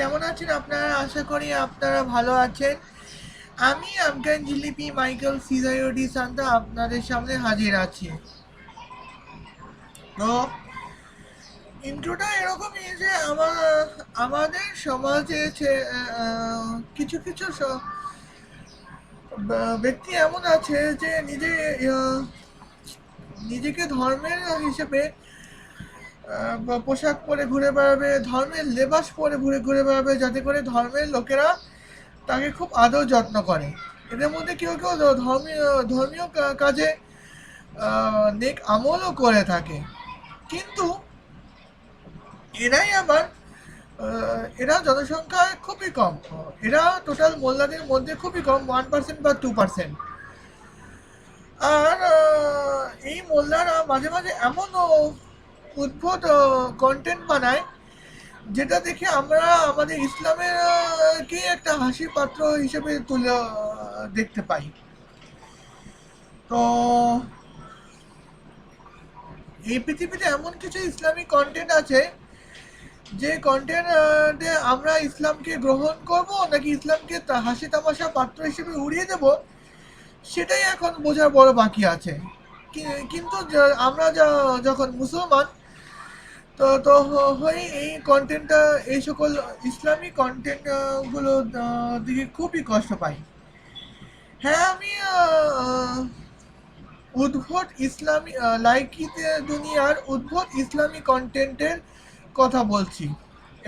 কেমন আছেন আপনারা? আশা করি আপনারা ভালো আছেন। আমি আফগান জিলিপি মাইকেল সিজাইওডি সান্তা আপনাদের সামনে হাজির আছি। তো ইন্ট্রোটা এরকমই যে আমাদের সমাজে কিছু কিছু ব্যক্তি এমন আছে যে নিজেকে ধর্মের হিসেবে বা পোশাক পরে ঘুরে বেড়াবে, ধর্মের লেবাস পরে ঘুরে ঘুরে বেড়াবে, যাতে করে ধর্মের লোকেরা তাকে খুব আদর যত্ন করে। এদের মধ্যে কেউ কেউ ধর্মীয় ধর্মীয় কাজে নেক আমলও করে থাকে, কিন্তু এরাই আবার এরা জনসংখ্যায় খুবই কম। এরা টোটাল মোল্লাদের মধ্যে খুবই কম, 1% বা 2%। আর এই মোল্লারা মাঝে মাঝে এমন উদ্ভট কন্টেন্ট বানায়, যেটা দেখে আমরা আমাদের ইসলামের কে একটা হাসির পাত্র হিসেবে তুলে দেখতে পাই। তো এই পৃথিবীতে এমন কিছু ইসলামিক কন্টেন্ট আছে, যে কন্টেন্টে আমরা ইসলামকে গ্রহণ করব নাকি ইসলামকে হাসি তামাশা পাত্র হিসেবে উড়িয়ে দেব, সেটাই এখন বোঝার বড় বাকি আছে। কিন্তু আমরা যখন মুসলমান, তো তো হই এই কন্টেন্টটা, এই সকল ইসলামিক কন্টেন্ট গুলো দিকে খুবই কষ্ট পাই। হ্যাঁ, আমি উদ্ভট ইসলামী লাইকিতে দুনিয়ার উদ্ভট ইসলামী কন্টেন্টের কথা বলছি,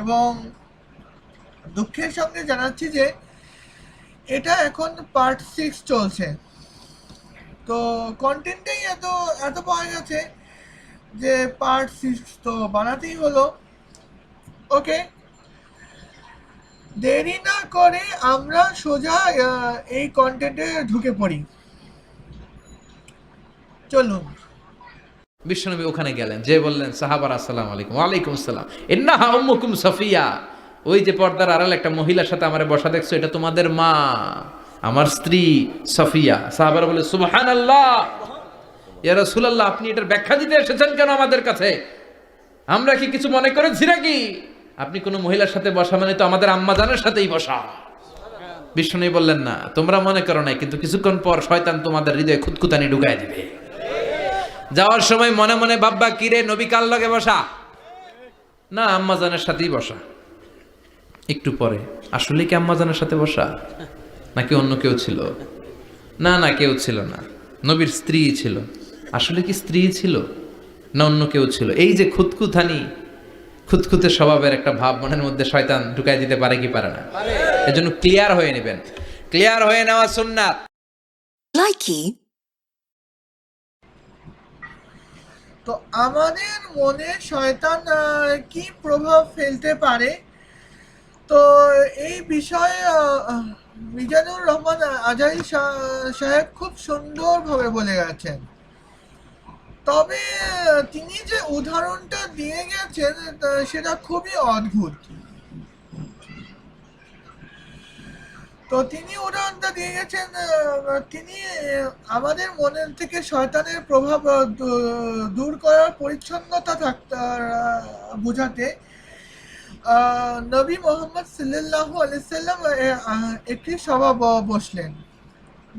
এবং দুঃখের সঙ্গে জানাচ্ছি যে এটা এখন পার্ট 6 চলছে। তো কন্টেন্টেই এত এত পাওয়া গেছে যে পার্ট 6 তো বানাতেই হলো। ওকে, দেরি না করে আমরা সোজা এই কন্টেন্টে ঢুকে পড়ি। চলুন। বিশ্বনবী ওখানে গেলেন, যে বললেন সাহাবার আসসালামু আলাইকুম। ওয়ালাইকুম আসসালাম। ইন্নাহা উম্মুকুম সাফিয়া, ওই যে পর্দার আড়াল একটা মহিলার সাথে আমারে বসা দেখছো, এটা তোমাদের মা, আমার স্ত্রী সাফিয়া। সাহাবারা বলে সুবহানাল্লাহ, ইয়া রাসূলুল্লাহ, আপনি এটার ব্যাখ্যা দিতে এসেছেন কেন আমাদের কাছে? আমরা কি কিছু মনে করেছি নাকি? আপনি কোনো মহিলার সাথে বসা মানে তো আমাদের আম্মা জানের সাথেই বসা। বিশ্বনবী বললেন না, তোমরা মনে করো নাই, কিন্তু কিছুক্ষণ পর শয়তান তোমাদের হৃদয়ে খুঁতখুঁতানি ঢুকায় দিবে। যাওয়ার সময় মনে মনে ভাববা, কিরে নবী কার লগে বসা? না, আম্মাজানের সাথেই বসা। একটু পরে আসলে কি আম্মাজানের সাথে বসা, নাকি অন্য কেউ ছিল? না না, কেউ ছিল না, নবীর স্ত্রী ছিল। আসলে কি স্ত্রী ছিল না অন্য কেউ ছিল? এই যে খুঁতখুঁতানি, খুঁতখুঁতে স্বভাবের একটা ভাব মনের মধ্যে শয়তান ঢুকাই দিতে পারে কি পারে না? এজন্য ক্লিয়ার হয়ে নেবেন। ক্লিয়ার হয়ে নেওয়া সুন্নাত। লাইকি তো আমাদের মনে শয়তান কি প্রভাব ফেলতে পারে, তো এই বিষয়ে মিজানুর রহমান আজহারী সাহেব খুব সুন্দরভাবে বলে গেছেন। তবে তিনি যে উদাহরণটা দিয়ে গেছেন সেটা খুবই অদ্ভুত। তো তিনি উদাহরণটা দিয়ে গেছেন, তিনি আমাদের মনের থেকে শয়তানের প্রভাব দূর করার পরিচ্ছন্নতা থাকতে বোঝাতে নবী মোহাম্মদ সাল্লাল্লাহু আলাইহি সাল্লাম একটি সভা বসলেন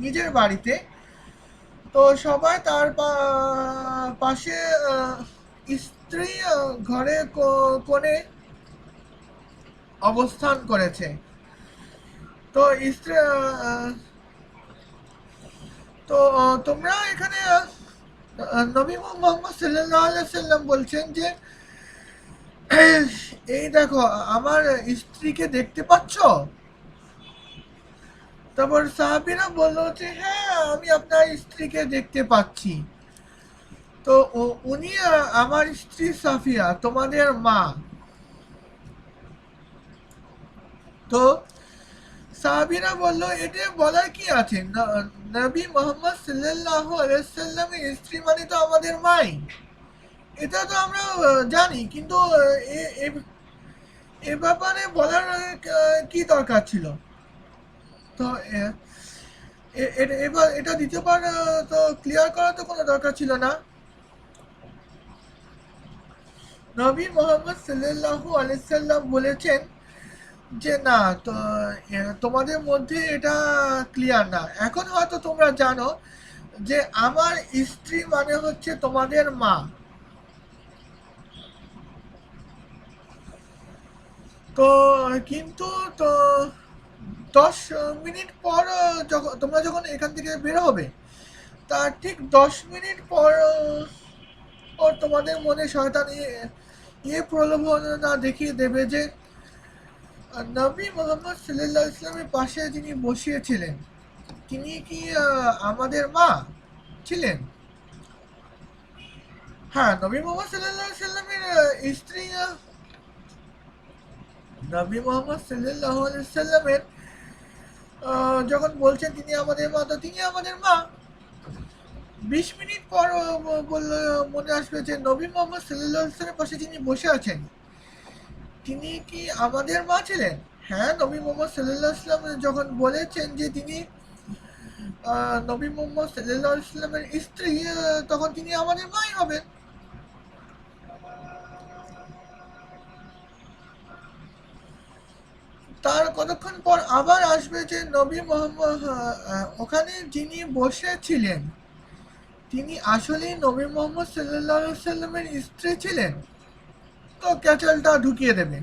নিজের বাড়িতে। তো সবাই তার পাশে স্ত্রী ঘরে কোণে অবস্থান করেছে। তো স্ত্রী তো তোমরা এখানে নবী মোহাম্মদ সাল্লাল্লাহু আলাইহি সাল্লাম বলছেন যে এই দেখো আমার স্ত্রীকে দেখতে পাচ্ছ? তারপর সাহাবীরা বলল যে হ্যাঁ, আমি আপনার স্ত্রীকে দেখতে পাচ্ছি। তো উনি আমার স্ত্রী সাফিয়া, তোমাদের মা। তো সাহাবীরা বলল, এটা বলার কি আছে? নবী মোহাম্মদ সাল্লাল্লাহু আলাইহি সাল্লামের স্ত্রী মানে তো আমাদের মাই, এটা তো আমরা জানি, কিন্তু এ ব্যাপারে বলার কি দরকার ছিল? তো এবার এটা দ্বিতীয়বার তো ক্লিয়ার করার তো কোনো দরকার ছিল না। নবী মোহাম্মদ সাল্লাল্লাহু আলাইহি সাল্লাম বলেছেন, যে না, তো তোমাদের মধ্যে এটা ক্লিয়ার না। এখন হয়তো তোমরা জানো যে আমার স্ত্রী মানে হচ্ছে তোমাদের মা। তো কিন্তু তো 10 মিনিট পর যখন তোমরা যখন এখান থেকে বের হবে, তার ঠিক 10 মিনিট পর তোমাদের মনে শয়তান প্রলোভনা দেখিয়ে দেবে যে নবী মোহাম্মদ সাল্লাল্লাহু আলাইহি ইসলামের পাশে যিনি বসিয়েছিলেন তিনি কি আমাদের মা ছিলেন? হ্যাঁ, নবী মোহাম্মদ সাল্লাল্লাহু আলাইহি সাল্লামের স্ত্রী, নবী মোহাম্মদ সাল্লাল্লাহু আলাইহি সাল্লামের যখন বলছেন তিনি আমাদের মা, তো তিনি আমাদের মা। 20 মিনিট পর বললে মনে আসবে যে নবী মোহাম্মদ সাল্লাল্লাহু আলাইহি সাল্লামের পাশে যিনি বসে আছেন তিনি কি আমাদের মা ছিলেন? হ্যাঁ, নবী মোহাম্মদ সাল্লাল্লাহু আলাইহি সাল্লাম যখন বলেছেন যে তিনি নবী মোহাম্মদ সাল্লাল্লাহু আলাইহি সাল্লামের স্ত্রী, তখন তিনি আমাদের মাই হবেন। তার কতক্ষণ পর আবার আসবে যে নবী মোহাম্মদ, ওখানে যিনি বসেছিলেন তিনি আসলেই নবী মোহাম্মদ সাল্লাল্লাহু আলাইহি সাল্লামের স্ত্রী ছিলেন। তো ক্যাচালটা ঢুকিয়ে দেবে।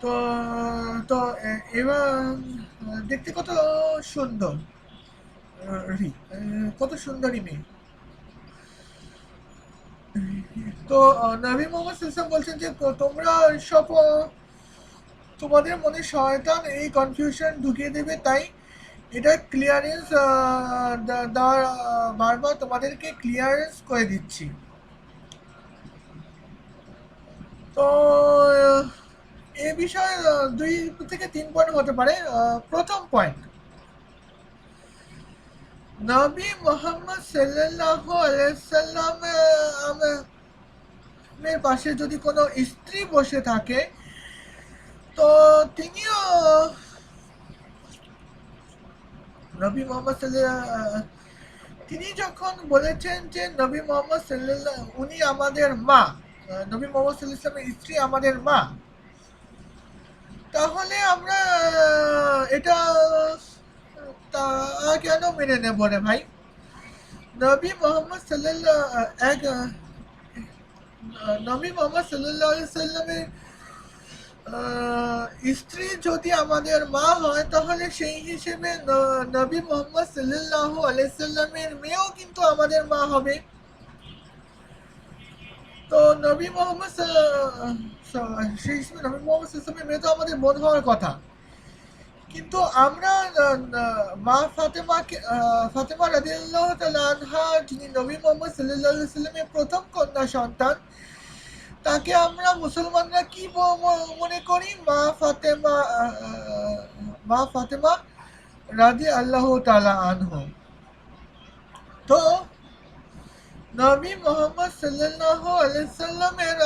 তো তো এবার দেখতে কত সুন্দর, কত সুন্দরী মেয়ে। তো নবী মোহাম্মদ সাল্লাল্লাহু বলছেন যে তোমরা সব তোমাদের মনে শয়তান এই কনফিউশন ঢুকিয়ে দেবে, তাই এটা ক্লিয়ারেন্স দেওয়ার, বারবার তোমাদেরকে ক্লিয়ারেন্স করে দিচ্ছি। তো এ বিষয়ে 2 থেকে 3 পয়েন্ট হতে পারে। প্রথম পয়েন্ট, নবী মোহাম্মদ সাল্লাল্লাহু আলাইহি সাল্লামের পাশে যদি কোনো স্ত্রী বসে থাকে, তো তিনিও নবী মোহাম্মদ তিনি যখন বলেছেন যে নবী মোহাম্মদ সাল্লাল্লাহু উনি আমাদের মা, নবী মোহাম্মদ সাল্লাল্লাহু আলাইহি ওয়াসাল্লামের স্ত্রী আমাদের মা, তাহলে আমরা এটা তা কেন মেনে নেব রে ভাই? নবী মোহাম্মদ সাল্লাল্লাহু আলাইহি সাল্লামের স্ত্রী যদি আমাদের মা হয়, তাহলে সেই হিসেবে নবী মোহাম্মদ সাল্লাল্লাহু আলাইহি সাল্লামের মেয়েও কিন্তু আমাদের মা হবে। তো নবী মোহাম্মদ সেই হিসেবে নবী মোহাম্মদ সাল্লামের মেয়ে তো আমাদের বোন হওয়ার কথা। কিন্তু আমরা মা ফাতেমা রাদিয়াল্লাহু তাআলা আনহা, যিনি নবী মোহাম্মদ সাল্লাল্লাহু আলাইহি সাল্লামের প্রথম কন্যা সন্তান, তাকে আমরা মুসলমানরা কি মনে করি? মা ফাতেমা রাদিয়াল্লাহু তাআলা আনহা। তো নবী মোহাম্মদ সাল্লাল্লাহু আলাইহি সাল্লামের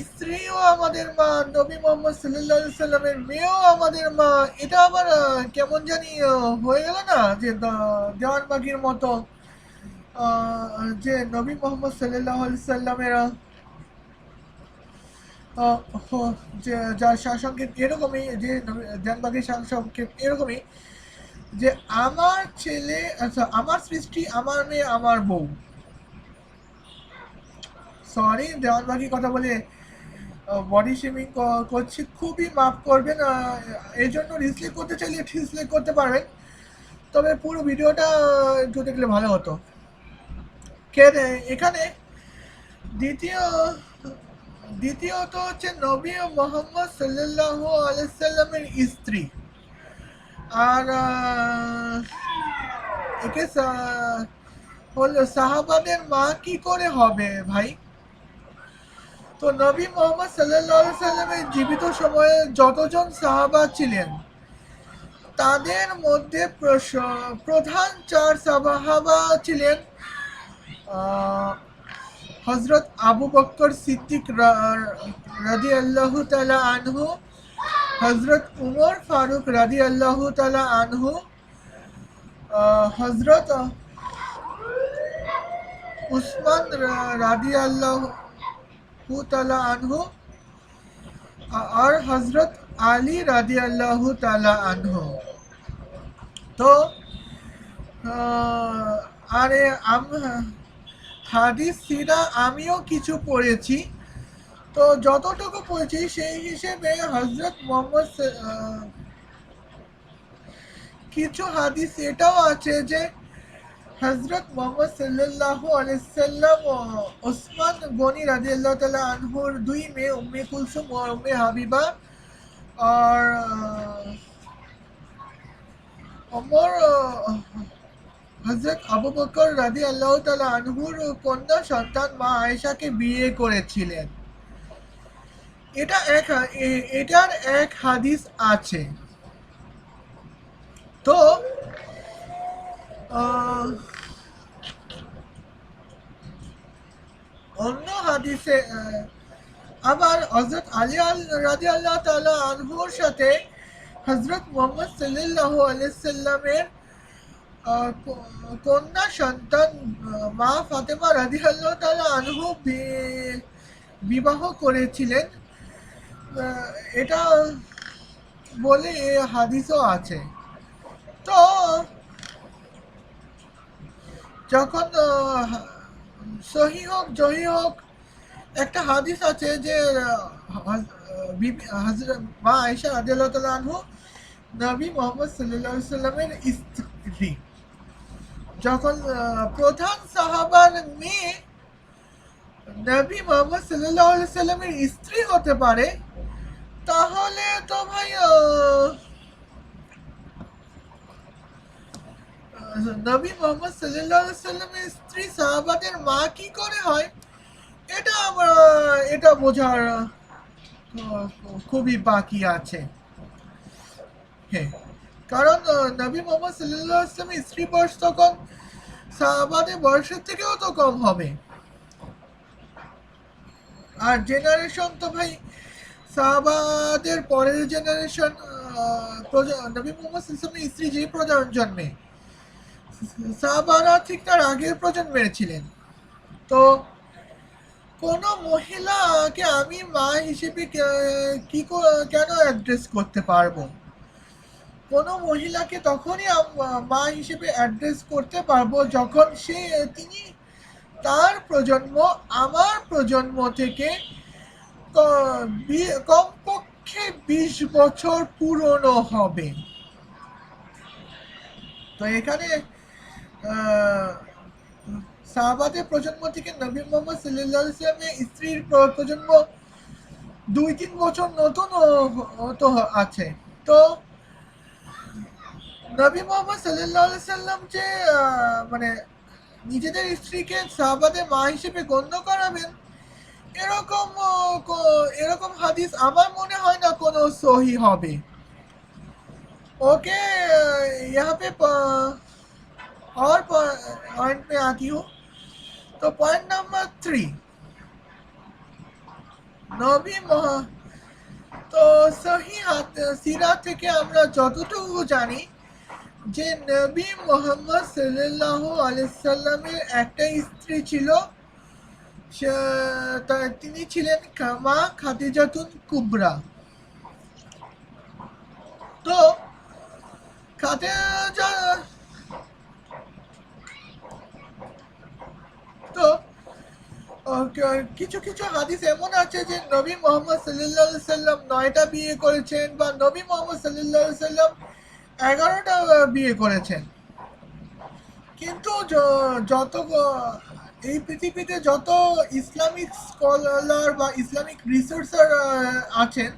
স্ত্রীও আমাদের মা, নবী মোহাম্মদ সাল্লাল্লাহু আলাইহি সাল্লামের মেয়েও আমাদের মা। এটা আবার কেমন জানি হয়ে গেল না, যে দেওয়ানবাগির মতো, যে নবী মোহাম্মদ সাল্লাল্লাহু আলাইহি সাল্লামের যে যার সারসংক্ষেপ এরকমই, যে দেওয়ানবাগির সারসংক্ষেপ এরকমই যে আমার ছেলে, আচ্ছা আমার সৃষ্টি, আমার মেয়ে, আমার বউ। সরি, দেওয়ানবাগির কথা বলে বডি শেমিং করছি, খুবই মাফ করবেন। এই জন্য রিসলেক্ট করতে চাইলে রিসলেক্ট করতে পারবেন, তবে পুরো ভিডিওটা একটু দেখলে ভালো হতো। এখানে দ্বিতীয়ত হচ্ছে নবী মোহাম্মদ সাল্লাল্লাহু আলাইহি সাল্লামের স্ত্রী, আর একে হলো সাহাবাদের মা কি করে হবে ভাই? তো নবী মোহাম্মদ সাল্লাল্লাহু আলাইহি সাল্লামের জীবিত সময়ে যতজন সাহাবা ছিলেন, তাদের মধ্যে প্রধান 4 সাহাবা ছিলেন হযরত আবু বকর সিদ্দিক রাদিয়াল্লাহু তাআলা আনহু, হযরত উমর ফারুক রাদিয়াল্লাহু তাআলা আনহু, হযরত উসমান রাদিয়াল্লাহু তাআলা আনহু আর হযরত আলী রাদিয়াল্লাহু তাআলা আনহু। তো আরে হাদিস সিরা আমিও কিছু পড়েছি। তো যতটুকু পড়েছি সেই হিসেবে হযরত মুহাম্মদ কিছু হাদিস এটাও আছে যে হযরত মুহাম্মদ সাল্লাল্লাহু আলাইহি সাল্লাম ওসমান গনি রাদিয়াল্লাহু তাআলা আনহুর দুই মেয়ে উম্মে কুলসুম ও উম্মে হাবিবা আর ওমর হযরত আবু বকর রাদিয়াল্লাহু তাআলা আনহুর কন্যা সন্তান মা আয়েশাকে বিয়ে করেছিলেন। এটার এক হাদিস আছে। তো আহ, অন্য হাদিসে আবার হযরত আলী রাদিয়াল্লাহু তাআলা আনহুর সাথে হযরত মুহাম্মদ সাল্লাল্লাহু আলাইহি সাল্লামের কন্যা সন্তান মা ফাতেমা রাদিয়াল্লাহু তাআলা আনহু বিবাহ করেছিলেন। এটা বলে হাদিসও আছে। তো যখন সহি হোক জহি হোক একটা হাদিস আছে যে হযরত মা আয়েশা রাদিয়াল্লাহু তাআলা আনহু নবী মুহাম্মদ সাল্লাল্লাহু আলাইহি সাল্লামের স্ত্রী। যখন প্রধান সাহাবার মেয়ে নবী মুহাম্মদ সাল্লাল্লাহু আলাইহি সাল্লামের স্ত্রী হতে পারে, তাহলে তো ভাই নবী মুহাম্মদ সাল্লাল্লাহু আলাইহি সাল্লামের স্ত্রী সাহাবাদের মা কি করে হয়, এটা বোঝার খুবই বাকি আছে। হ্যাঁ, কারণ নবী মুহাম্মদ সাল্লাল্লাহু আলাইহি সাল্লামের স্ত্রী বয়স তখন সাহাবাদের বয়সের থেকেও তো কম হবে। আর জেনারেশন তো ভাই সাহাবাদের পরের জেনারেশন নবী মুহাম্মদ সাল্লাল্লাহু আলাইহি সাল্লামের স্ত্রী যে প্রজন্মে সাহাবারা ঠিক তার আগের প্রজন্মের ছিলেন। তো কোন মহিলাকে আমি মা হিসেবে কেন অ্যাড্রেস করতে পারবো? কোন মহিলাকে তখনই মা হিসেবে অ্যাড্রেস করতে পারবো যখন তিনি তার প্রজন্ম আমার প্রজন্ম থেকে কমপক্ষে 20 বছর পুরনো হবে। তো এখানে সাহাবাদের প্রজন্ম থেকে নবী মুহাম্মদ সাল্লাল্লাহু আলাইহি ওয়াসাল্লামের স্ত্রীর প্রজন্ম 2-3 বছর নতুন তো আছে। তো নবী মুহাম্মদ সাল্লাল্লাহু আলাইহি ওয়াসাল্লাম যে মানে নিজেদের স্ত্রীকে সাহাবাদের মা হিসেবে গণ্য করাবেন, এরকম হাদিস আমার মনে হয় না কোনো সহি হবে। ओके, यहाँ पे और पॉइंट पे आती हूँ। तो पॉइंट नंबर 3, নবী তো সহি সিরা থেকে আমরা যতটুকু জানি যে নবী মুহাম্মদ সাল্লাল্লাহু আলাইহি সাল্লামের একটা স্ত্রী ছিল, তিনি ছিলেন মা খাদিজাতুন কুবরা। তো খাদিজা তো কিছু কিছু হাদিস এমন আছে যে নবী মুহাম্মদ সাল্লাল্লাহু আলাইহি সাল্লাম 9টা বিয়ে করেছেন, বা নবী মুহাম্মদ সাল্লাল্লাহু আলাইহি সাল্লাম 11টা বিয়ে করেছেন। কিন্তু যত এই পৃথিবীতে যত ইসলামিক স্কলার বা ইসলামিক রিসার্চার আছেন,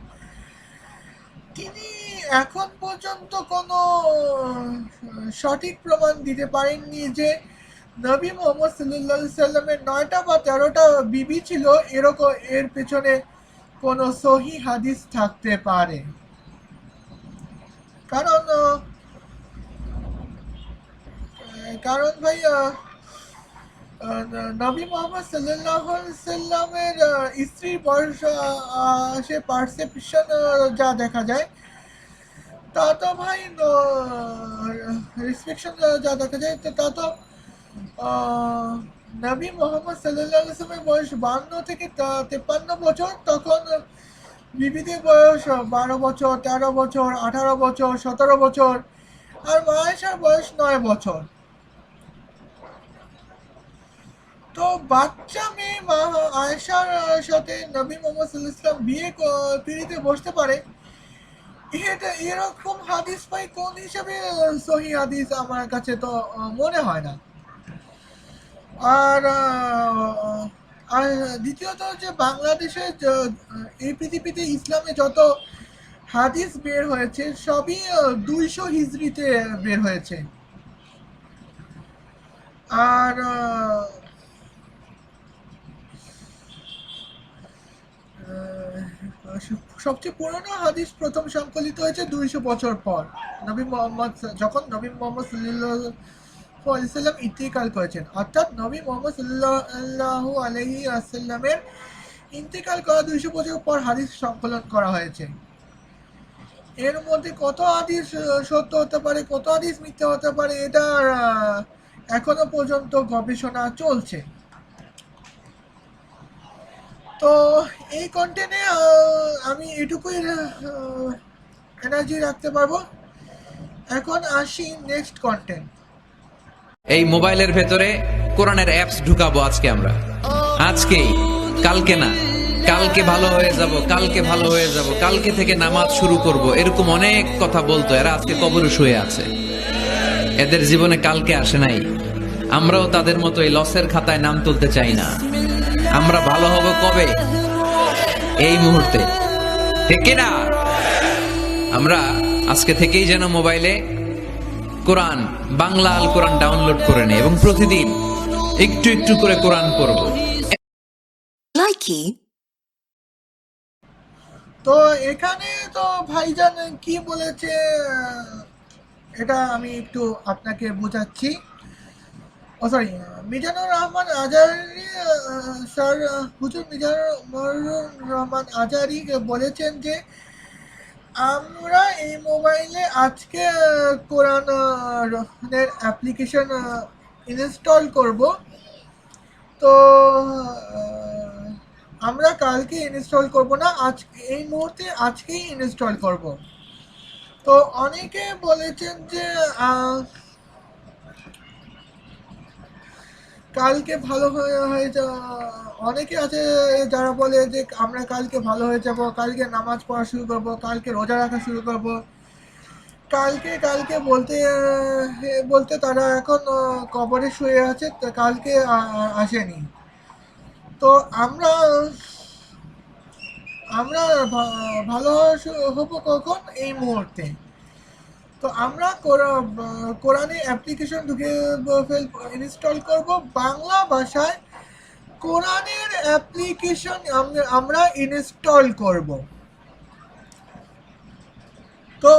তিনি এখন পর্যন্ত কোনো সঠিক প্রমাণ দিতে পারেননি যে নবী মুহাম্মদ সাল্লাল্লাহু আলাইহি সাল্লামের 9টা বা 13টা বিবি ছিল, এরকম এর পেছনে কোনো সহি হাদিস থাকতে পারে। কারণ ভাই নবী মুহাম্মদ সাল্লাল্লাহু আলাইহি সাল্লামের স্ত্রীর বয়স সে পারসেপশন যা দেখা যায়, তা তো ভাই রেসপেকশন যা দেখা যায়, তা তো নবী মোহাম্মদ সাল্লাল্লাহু আলাইহি ওয়াসাল্লামের বয়স 52 থেকে 53 বছর, তখন বিবিদের বয়স 12 বছর, 13 বছর, 18 বছর, 17 বছর, আর মা আয়েশার বয়স 9 বছর। তো বাচ্চা মেয়ে মা আয়েশার সাথে নবী মোহাম্মদ সাল্লাল্লাহু আলাইহি ওয়াসাল্লাম বিয়ে পিড়িতে বসতে পারে, এটা এরকম হাদিস পাই কোন হিসাবে? সহি হাদিস আমার কাছে তো মনে হয় না। আর আর দ্বিতীয়ত যে বাংলাদেশে এই পৃথিবীতে ইসলামে যত হাদিস বের হয়েছে সবই 200 হিজরিতে বের হয়েছে। আর সবচেয়ে পুরনো হাদিস প্রথম সংকলিত হয়েছে 200 বছর পর, নবী মোহাম্মদ যখন নবী মোহাম্মদ সাল্লাল্লাহু আলাইহি সাল্লাম ইন্তিকাল করেছেন, অর্থাৎ নবী মোহাম্মদ সাল্লাল্লাহু আলাইহি ওয়াসাল্লামের ইন্তিকাল করা 200 বছর পর হাদিস সংকলন করা হয়েছে। এর মধ্যে কত হাদিস সত্য হতে পারে, কত হাদিস মিথ্যা হতে পারে, এটা এখনো পর্যন্ত গবেষণা চলছে। তো এই কন্টেন্টে আমি এটুকুই এনার্জি রাখতে পারবো। এখন আসি নেক্সট কন্টেন্ট। এই মোবাইলের ভেতরে কোরআনের অ্যাপস ঢুকাবো আজকে আমরা, আজকেই, কালকে না। কালকে ভালো হয়ে যাব, কালকে ভালো হয়ে যাব, কালকে থেকে নামাজ শুরু করব, এরকম অনেক কথা বলতো। এরা আজকে কবরে শুয়ে আছে, এদের জীবনে কালকে আসে নাই। আমরাও তাদের মতো এই লসের খাতায় নাম তুলতে চাই না। আমরা ভালো হব কবে? এই মুহূর্তে, ঠিক কিনা? আমরা আজকে থেকেই যেন মোবাইলে কোরআন, বাংলা আল কোরআন ডাউনলোড করে নেই এবং প্রতিদিন একটু একটু করে কোরআন পড়ব। Likey. তো এখানে তো ভাইজান কি বলেছে এটা আমি একটু আপনাকে বোঝাচ্ছি। ও সরি, মিজানুর রহমান আজারি স্যার, হুজুর মিজানুর রহমান আজারি বলেছেন যে আমরা এই মোবাইলে আজকে কোরআনের অ্যাপ্লিকেশন ইনস্টল করব। তো আমরা কালকে ইনস্টল করব না, আজ এই মুহূর্তে আজকেই ইনস্টল করব। তো অনেকে বলেছেন যে কালকে ভালো হয়ে অনেকে আছে যারা বলে যে আমরা কালকে ভালো হয়ে যাব, কালকে নামাজ পড়া শুরু করব, কালকে রোজা রাখা শুরু করব। কালকে কালকে বলতে বলতে তারা এখন কবরে শুয়ে আছে, তো কালকে আসেনি। তো আমরা আমরা ভালো হব কখন? এই মুহূর্তে। তো আমরা কোরআনে অ্যাপ্লিকেশন ঢুকে ইনস্টল করব বাংলা ভাষায়। কোরআনের অ্যাপ্লিকেশন আমরা ইনস্টল করব। তো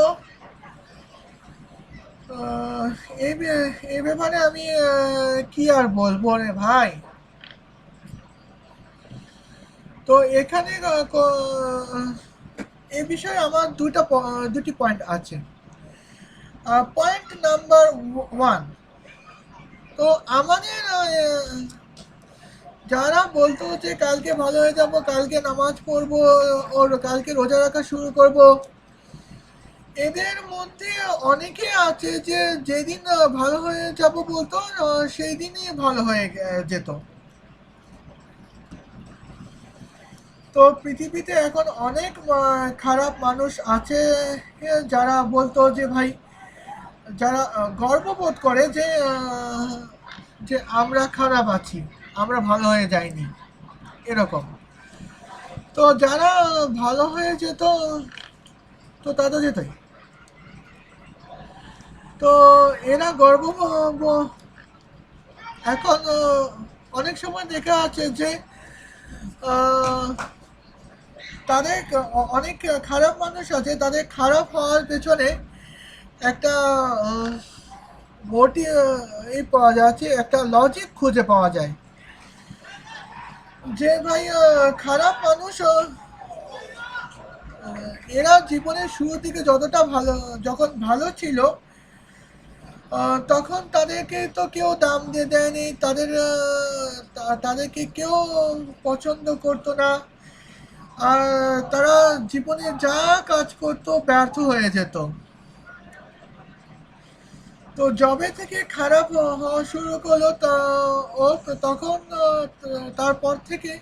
এই ব্যাপারে আমি কি আর বলবো রে ভাই। তো এখানে এ বিষয়ে আমার দুটি পয়েন্ট আছে। পয়েন্ট নাম্বার 1, তো আমাদের যারা বলতো যে কালকে ভালো হয়ে যাব, কালকে নামাজ পড়বো, ওর কালকে রোজা রাখা শুরু করব, এদের মধ্যে অনেকে আছে যে যেদিন ভালো হয়ে যাব বলতো সেই দিনই ভালো হয়ে যেত। তো পৃথিবীতে এখন অনেক খারাপ মানুষ আছে যারা বলতো যে ভাই, যারা গর্ববোধ করে যে যে আমরা খারাপ আছি, আমরা ভালো হয়ে যাইনি, এরকম। তো যারা ভালো হয়ে যেত তো তা তো যেতই। তো এরা এখন অনেক সময় দেখা আছে যে তাদের অনেক খারাপ মানুষ আছে, তাদের খারাপ হওয়ার পেছনে একটা মোটিভ এই পাওয়া যাচ্ছে, একটা লজিক খুঁজে পাওয়া যায় যে ভাই খারাপ মানুষ এরা জীবনের শুরুর দিকে যতটা ভালো, যখন ভালো ছিল তখন তাদেরকে তো কেউ দাম দিয়ে দেয়নি, তাদেরকে কেউ পছন্দ করতো না, আর তারা জীবনে যা কাজ করতো ব্যর্থ হয়ে যেত। তো জবে থেকে খারাপ হওয়া শুরু করলো, তখন তারপর থেকে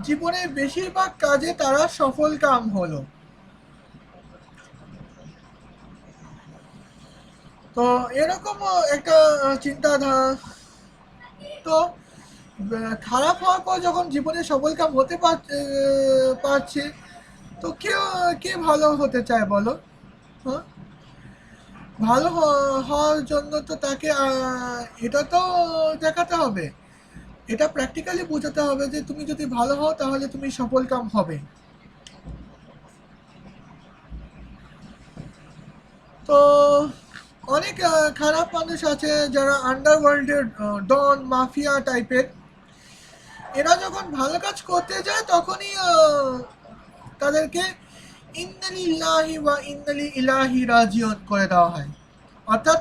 জীবনের বেশিরভাগ কাজে তারা সফল কাম হলো। তো এরকম একটা চিন্তাধারা। তো খারাপ হওয়ার পর যখন জীবনে সফল কাম হতে পারছে, তো কে ভালো হতে চায় বলো? হ্যাঁ, ভালো হওয়ার জন্য তো তাকে এটা তো দেখাতে হবে, এটা প্র্যাকটিক্যালি বোঝাতে হবে যে তুমি যদি ভালো হও তাহলে তুমি সফল কাম হবে। তো অনেক খারাপ মানুষ আছে যারা আন্ডারওয়ার্ল্ডের ডন মাফিয়া টাইপের। এরা যখন ভালো কাজ করতে যায় তখনই তাদেরকে ইন্নালিল্লাহি ওয়া ইন্নালি ইলাহি রাজিউন করে দেওয়া হয়। অর্থাৎ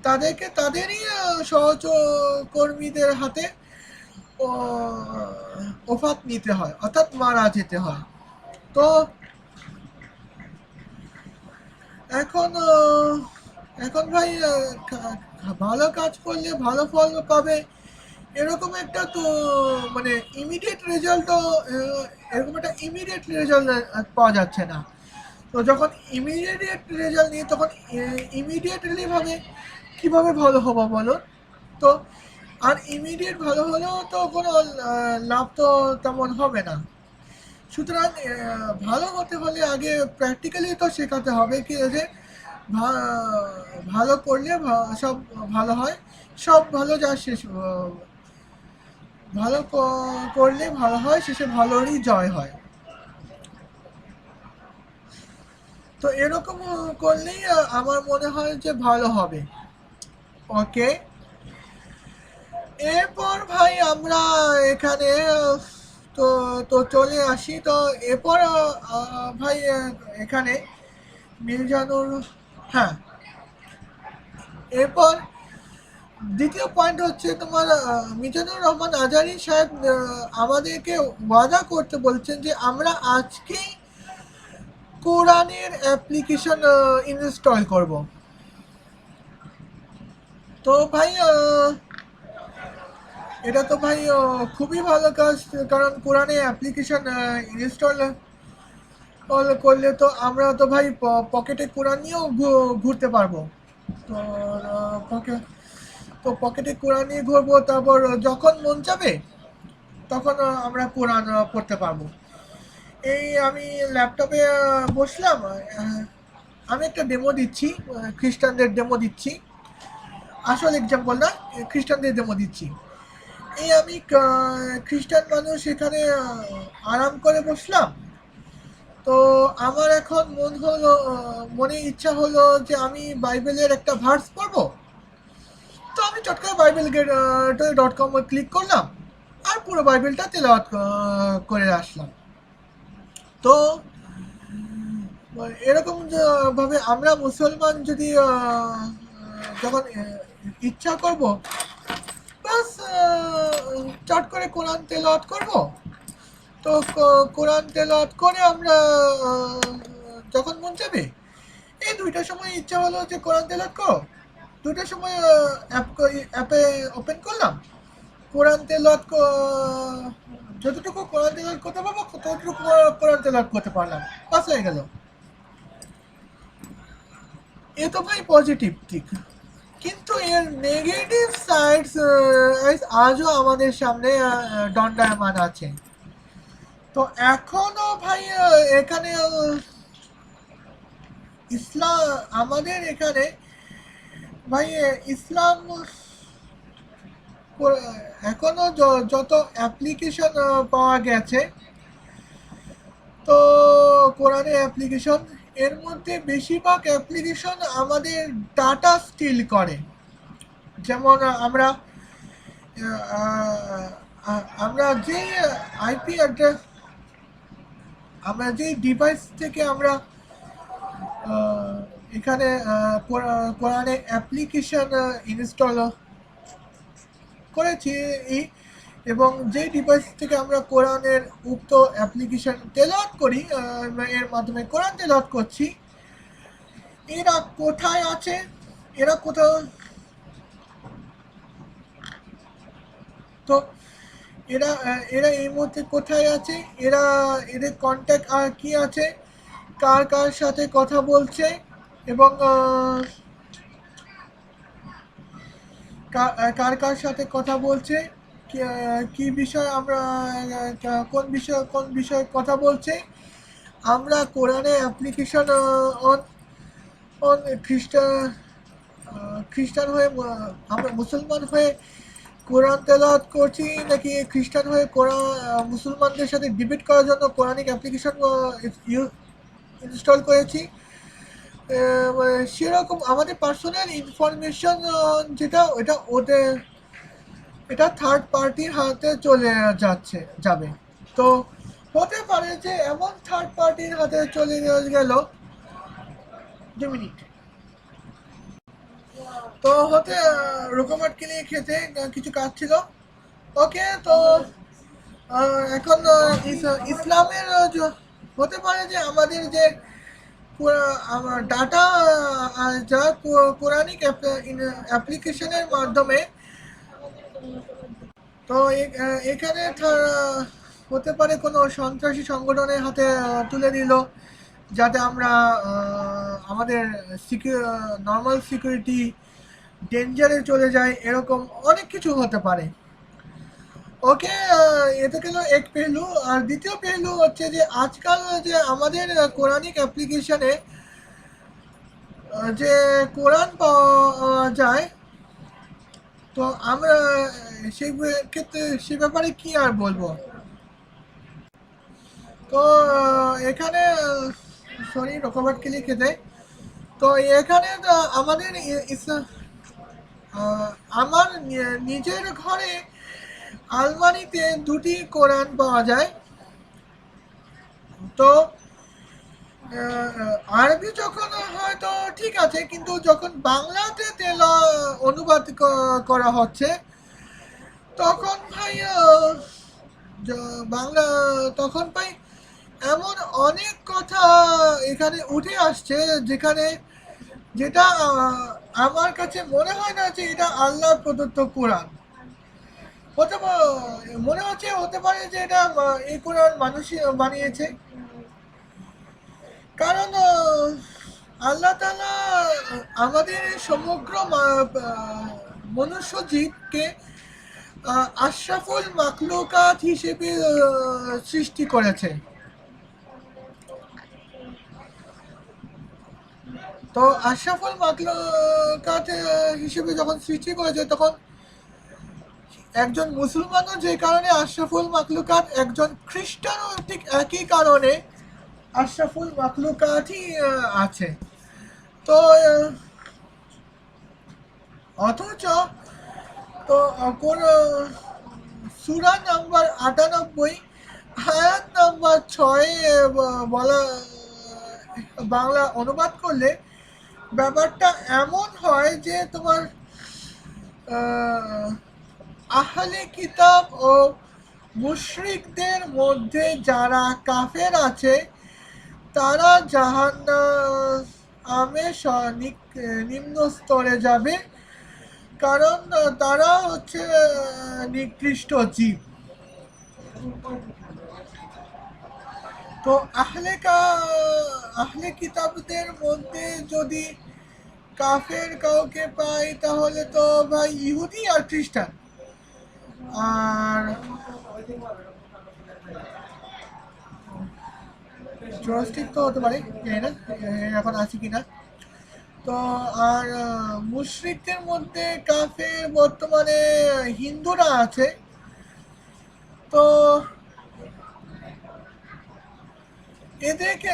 তাদেরকে তাদেরই সহকর্মীদের হাতে ওফাত নিতে হয়, অর্থাৎ মারা যেতে হয়। তো এখন এখন ভাই ভালো কাজ করলে ভালো ফল পাবে এরকম একটা তো মানে ইমিডিয়েট রেজাল্ট, এরকম একটা ইমিডিয়েট রেজাল্ট পাওয়া যাচ্ছে না। তো যখন ইমিডিয়েট রেজাল্ট নিয়ে তখন ইমিডিয়েটলি ভাবে কিভাবে ভালো হবো বলো? তো আর ইমিডিয়েট ভালো হলেও তো কোনো লাভ তো তেমন হবে না। সুতরাং ভালো হতে হলে আগে প্র্যাকটিক্যালি তো শেখাতে হবে কি যে ভালো করলে সব ভালো হয়, সব ভালো যা শেষ ভালো করলে ভালো হয়, শেষে ভালোরই জয় হয়। তো এরকম করলেই আমার মনে হয় যে ভালো হবে। ওকে, এরপর ভাই আমরা এখানে তো তো চলে আসি। তো এরপর ভাই এখানে মির্জানুর, হ্যাঁ, এরপর দ্বিতীয় পয়েন্ট হচ্ছে তোমার মিজানুর রহমান আজারি সাহেব আমাদেরকে ওয়াদা করতে বলছেন যে আমরা আজকেই কোরআনের অ্যাপ্লিকেশন ইনস্টল করব। তো ভাই এটা তো ভাই খুবই ভালো কাজ, কারণ কোরআনে অ্যাপ্লিকেশন ইনস্টল করলে তো আমরা তো ভাই পকেটে কোরআন নিয়েও ঘুরতে পারবো। তো পকেটে কোরআন নিয়ে ঘুরবো, তারপর যখন মন চাবে তখন আমরা কোরআন পড়তে পারবো। এই আমি ল্যাপটপে বসলাম, আমি একটা ডেমো দিচ্ছি, খ্রিস্টানদের ডেমো দিচ্ছি, আসল এক্সাম্পল না, খ্রিস্টানদের ডেমো দিচ্ছি। এই আমি খ্রিস্টান মানুষ এখানে আরাম করে বসলাম। তো আমার এখন মনে ইচ্ছা হলো যে আমি বাইবেলের একটা ভার্স পড়বো। তো আমি চট করে বাইবেল.com ক্লিক করলাম আর পুরো বাইবেলটা তেলাওয়াত করে আসলাম। তো এরকম ভাবে আমরা মুসলমান যদি যখন ইচ্ছা করব বাস চট করে কোরআন তেলাওয়াত করব। তো কোরআন তেলাওয়াত করে আমরা যখন মন চাবে এই দুইটার সময় ইচ্ছা হলো যে কোরআন তেলাওয়াত করো, দুইটার সময় অ্যাপে ওপেন করলাম, কোরআন তেলাওয়াত যতটুকু কোরআন তেলাওয়াত করতে পারবো ততটুকু কোরআন তেলাওয়াত করতে পারলাম, বাস হয়ে গেল। এ তো ভাই পজিটিভ দিক, কিন্তু এর নেগেটিভ সাইডস আজও আমাদের সামনে দণ্ডায়মান আছে। তো এখনো ভাই এখানে ইসলাম, আমাদের এখানে ভাই ইসলাম এখনো যত অ্যাপ্লিকেশন পাওয়া গেছে, তো কোরআনের অ্যাপ্লিকেশন, এর মধ্যে বেশিরভাগ অ্যাপ্লিকেশন আমাদের ডাটা স্টিল করে। যেমন আমরা যে আইপি অ্যাড্রেস, আমরা যে ডিভাইস থেকে আমরা এখানে কোরআনে অ্যাপ্লিকেশন ইনস্টল করেছি এবং যে ডিভাইস থেকে আমরা কোরআনের উক্ত অ্যাপ্লিকেশন তেলাওয়াত করি, এর মাধ্যমে কোরআন তেলাওয়াত করছি, এরা কোথায় আছে, এরা কোথাও, তো এরা এই মুহূর্তে কোথায় আছে, এদের কন্ট্যাক্ট আর কি আছে, কার কার সাথে কথা বলছে, এবং কার কার সাথে কথা বলছে, কি বিষয় আমরা, কোন বিষয়ে কথা বলছে। আমরা কোরআনে অ্যাপ্লিকেশন অন অন খ্রিস্টান হয়ে, আমরা মুসলমান হয়ে কোরআন তেলাওয়াত করছি, নাকি খ্রিস্টান হয়ে কোরআন মুসলমানদের সাথে ডিবেট করার জন্য কোরআনিক অ্যাপ্লিকেশন ইনস্টল করেছি। সেরকম আমাদের পার্সোনাল ইনফরমেশন যেটা এটা থার্ড পার্টির হাতে চলে যাবে। তো হতে পারে যে এমন থার্ড পার্টির হাতে চলে গেল, 2 মিনিট, তো হতে রোকোমাটকে নিয়ে খেতে কিছু কাজ ছিল। ওকে, তো এখন ইসলামের হতে পারে যে আমাদের যে আমার ডাটা, যা কোরআনিক অ্যাপ্লিকেশনের মাধ্যমে, তো এখানে হতে পারে কোনো সন্ত্রাসী সংগঠনের হাতে তুলে দিল, যাতে আমরা আমাদের নর্মাল সিকিউরিটি ডেঞ্জারে চলে যায়, এরকম অনেক কিছু হতে পারে। ওকে, এটা গেল এক পেহলু। আর দ্বিতীয় পেহলু হচ্ছে যে আজকাল যে আমাদের কোরআনিক অ্যাপ্লিকেশনে যে কোরআন পাওয়া যায়, তো আমরা সেই ক্ষেত্রে সে ব্যাপারে কি আর বলবো। তো এখানে সরি রকমাট কে লিখে দেয়। তো এখানে আমাদের আমার নিজের ঘরে আলমারিতে 2টি কোরআন পাওয়া যায়। তো আরবি যখন হয়তো ঠিক আছে, কিন্তু যখন বাংলাতে অনুবাদ করা হচ্ছে, তখন ভাই বাংলা, তখন ভাই এমন অনেক কথা এখানে উঠে আসছে, যেটা আমার কাছে মনে হয় না যে এটা আল্লাহর প্রদত্ত কোরআন। মনে হচ্ছে হতে পারে যে এটা এই কোরআন মানুষই বানিয়েছে, কারণ আল্লাহ তাআলা আমাদের সমগ্র মনুষ্য জীবকে আশরাফুল মাখলুকাত হিসেবে সৃষ্টি করেছে। তো আশরাফুল মাখলুকাত হিসেবে যখন সৃষ্টি করেছে, তখন একজন মুসলমানও যে কারণে আশরাফুল মাখলুকাত, একজন খ্রিস্টানও ঠিক একই কারণে আশরাফুল মাখলুকাতই আছে। তো অথচ তো কোন সূরা নাম্বার 98 আয়াত নাম্বার 6 বলা, বাংলা অনুবাদ করলে ব্যাপারটা এমন হয় যে তোমার আহলে কিতাব ও মুশরিকদের মধ্যে যারা কাফের আছে, তারা জাহান্নামে নিম্ন স্তরে যাবে, কারণ তারা হচ্ছে নিকৃষ্ট জীব। তো আহলে কিতাবদের মধ্যে যদি কাফের কাউকে পাই, তাহলে তো ভাই ইহুদি আর খ্রিস্টান। আর জোরাস্টিক তো হতে পারে, জানি না এখন আছে কিনা। তো আর মুশরিকদের মধ্যে কাফের বর্তমানে হিন্দুরা আছে। তো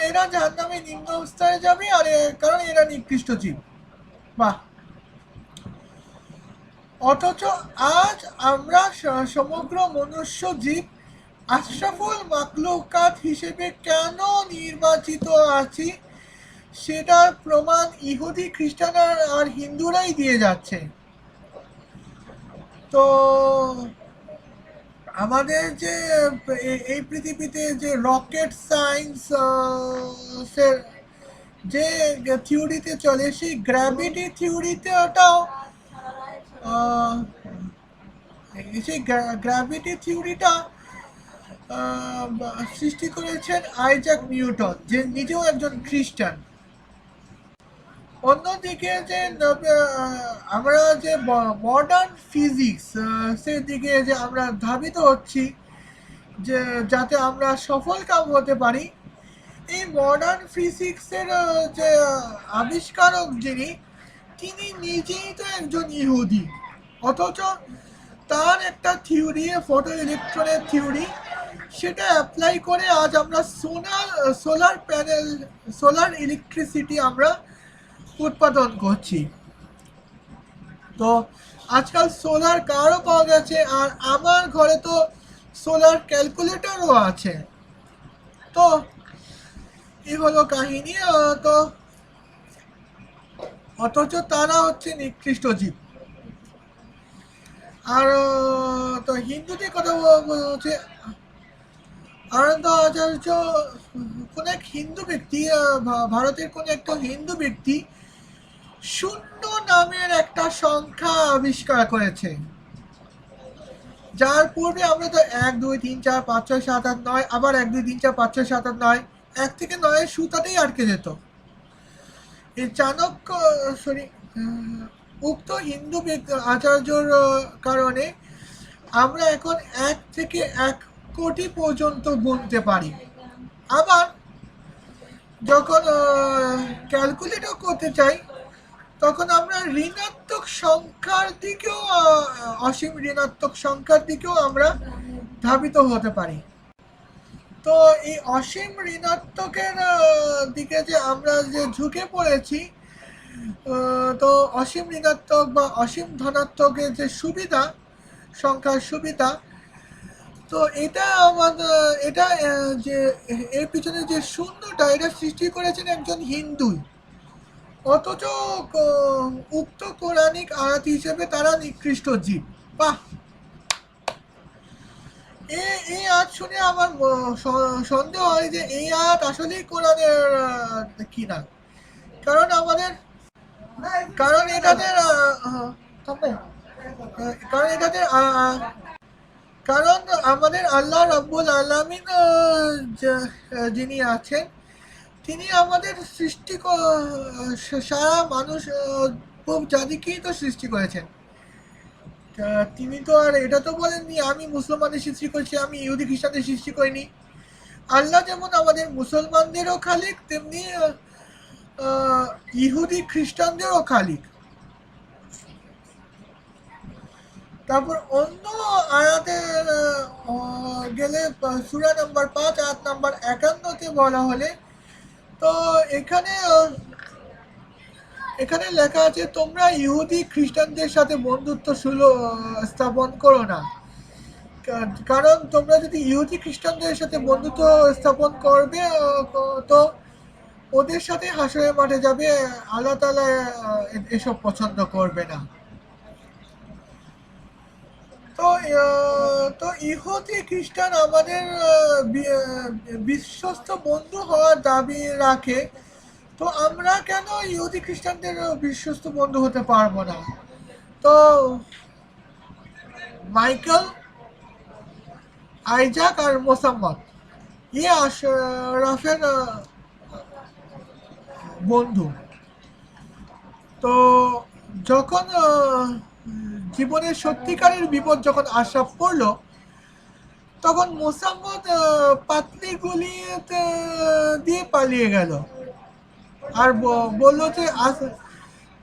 এরা জাহান্নামে নিম্ন স্তরে যাবে, আর কারণ এরা নিকৃষ্ট জীব। বাহ! অথচ আজ আমরা সমগ্র মনুষ্য জীব আশরাফুল মাখলুকাত হিসেবে কেন নির্বাচিত আছি, সেটার প্রমাণ ইহুদি খ্রিস্টান আর হিন্দুরাই দিয়ে যাচ্ছে। তো আমাদের যে এই পৃথিবীতে যে রকেট সায়েন্স যে থিওরিতে চলে, সেই গ্র্যাভিটি থিওরিতে ওটাও আহ, সেই গ্র্যাভিটি থিওরিটা সৃষ্টি করেছেন আইজাক নিউটন, যে নিজেও একজন খ্রিস্টান। অন্যদিকে যে আমরা যে মডার্ন ফিজিক্স সেদিকে যে আমরা ধাবিত হচ্ছি, যে যাতে আমরা সফল কাম হতে পারি, এই মডার্ন ফিজিক্সের যে আবিষ্কারক যিনি, তিনি নিজেই তো একজন ইহুদি, অথচ তার একটা থিওরি, ফটো ইলেকট্রনের থিওরি, সেটা অ্যাপ্লাই করে আজ আমরা সোলার প্যানেল, সোলার ইলেকট্রিসিটি আমরা উৎপাদন করছি। তো আজকাল সোলার কারও পাওয়া গেছে, আর আমার ঘরে তো সোলার ক্যালকুলেটরও আছে। তো এই হলো কাহিনী। তো অথচ তারা হচ্ছে নিকৃষ্ট জীব। আর তো হিন্দুদের কথা বলছে আনন্দ আচার্য, কোন এক হিন্দু ব্যক্তি, ভারতের কোন একটা হিন্দু ব্যক্তি শূন্য নামের একটা সংখ্যা আবিষ্কার করেছে, যার পূর্বে আমরা তো 1 2 3 4 5 6 7 8 9, আবার 1 2 3 4 5 6 7 8 9, 1 থেকে 9 সুতাতেই আটকে যেত। এই চাণক্য, সরি, উক্ত হিন্দু আচার্যর কারণে আমরা এখন 1 থেকে 1 কোটি পর্যন্ত গুনতে পারি। আবার যখন ক্যালকুলেটর করতে চাই, তখন আমরা ঋণাত্মক সংখ্যার দিকেও, অসীম ঋণাত্মক সংখ্যার দিকেও আমরা ধাবিত হতে পারি। তো এই অসীম ঋণাত্মকের দিকে যে আমরা যে ঝুঁকে পড়েছি, তো অসীম ঋণাত্মক বা অসীম ধনাত্মকের যে সুবিধা, সংখ্যার সুবিধা, তো এটা আমাদের, এটা যে এর পিছনে যে শূন্যটা, এটা সৃষ্টি করেছেন একজন হিন্দুই, অথচ উক্ত কোরআনিক আয়াত হিসেবে তারা নিকৃষ্ট জীব। বাহ! এই আয়াত শুনে আমার সন্দেহ হয় যে এই আয়াত আসলেই কোরআনের কিনা। কারণ আমাদের, কারণ এটাদের কারণ এটাদের কারণ আমাদের আল্লাহ রাব্বুল আলামিন যিনি আছেন, তিনি আমাদের সৃষ্টি সারা মানুষ জাতিকেই তো সৃষ্টি করেছেন। তিনি তো আর এটা তো বলেননি আমি মুসলমানদের সৃষ্টি করছি, আমি ইহুদি খ্রিস্টানদের সৃষ্টি করিনি। আল্লাহ যেমন আমাদের মুসলমানদেরও খালিক, তেমনি ইহুদি খ্রিস্টানদেরও খালিক। তারপর অন্য আয়াতে গেলে সূরা নাম্বার 5 আয়াত নাম্বার 51-তে বলা হলে, তো এখানে লেখা আছে, তোমরা ইহুদি খ্রিস্টানদের সাথে বন্ধুত্ব স্থাপন করো না। কারণ তোমরা যদি ইহুদি খ্রিস্টানদের সাথে বন্ধুত্ব স্থাপন করবে, তো ওদের সাথে হাসরের মাঠে যাবে, আল্লাহ তাআলা এসব পছন্দ করবে না। তো তো ইহুদি খ্রিস্টান আমাদের বিশ্বস্ত বন্ধু হওয়ার দাবি রাখে, তো আমরা কেন ইহুদি খ্রিস্টানদের বিশ্বস্ত বন্ধু হতে পারবো না? তো মাইকেল, আইজাক আর মোসাম্মদ, আশরাফের বন্ধু। তো যখন জীবনের সত্যিকারের বিপদ যখন আশরাফ পড়লো, তখন মোসাম্মদ পাতলি গুলি দিয়ে পালিয়ে গেল, আর বললো যে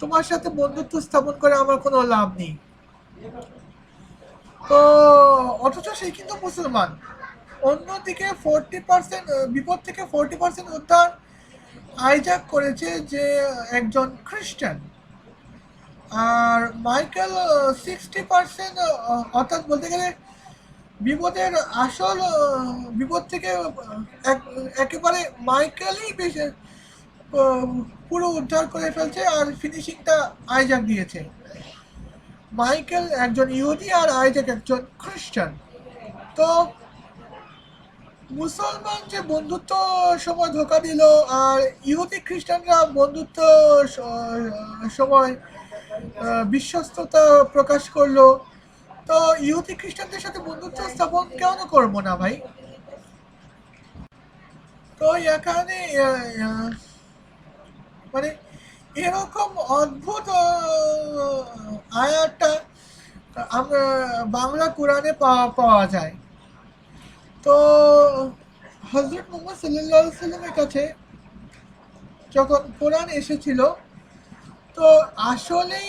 তোমার সাথে বন্ধুত্ব স্থাপন করে আমার কোনো লাভ নেই। তো অথচ সে কিন্তু মুসলমান। অন্যদিকে 40% বিপদ থেকে 40% উদ্ধার আইজাক করেছে, যে একজন খ্রিস্টান। আর মাইকেল 60%, অর্থাৎ বলতে গেলে বিপদের আসল বিপদ থেকে একেবারে মাইকেলই বেশি পুরো উদ্ধার করে ফেলছে আর ফিনিশিংটা আইজাক দিয়েছে। মাইকেল একজন ইহুদি আর আইজাক একজন খ্রিস্টান। তো মুসলমান যে বন্ধুত্ব সময় ধোকা দিল আর ইহুদি খ্রিস্টানরা বন্ধুত্ব সময় বিশ্বস্ততা প্রকাশ করলো। তো ইহুদি খ্রিস্টানদের সাথে বন্ধুত্ব স্থাপন কেন করবো না ভাই? তো এখানে মানে এরকম অদ্ভুত আয়াতটা আমরা বাংলা কোরআনে পাওয়া যায়। তো হযরত মুহাম্মদ সাল্লাল্লাহু আলাইহি সাল্লামের কাছে যখন কোরআন এসেছিল, তো আসলেই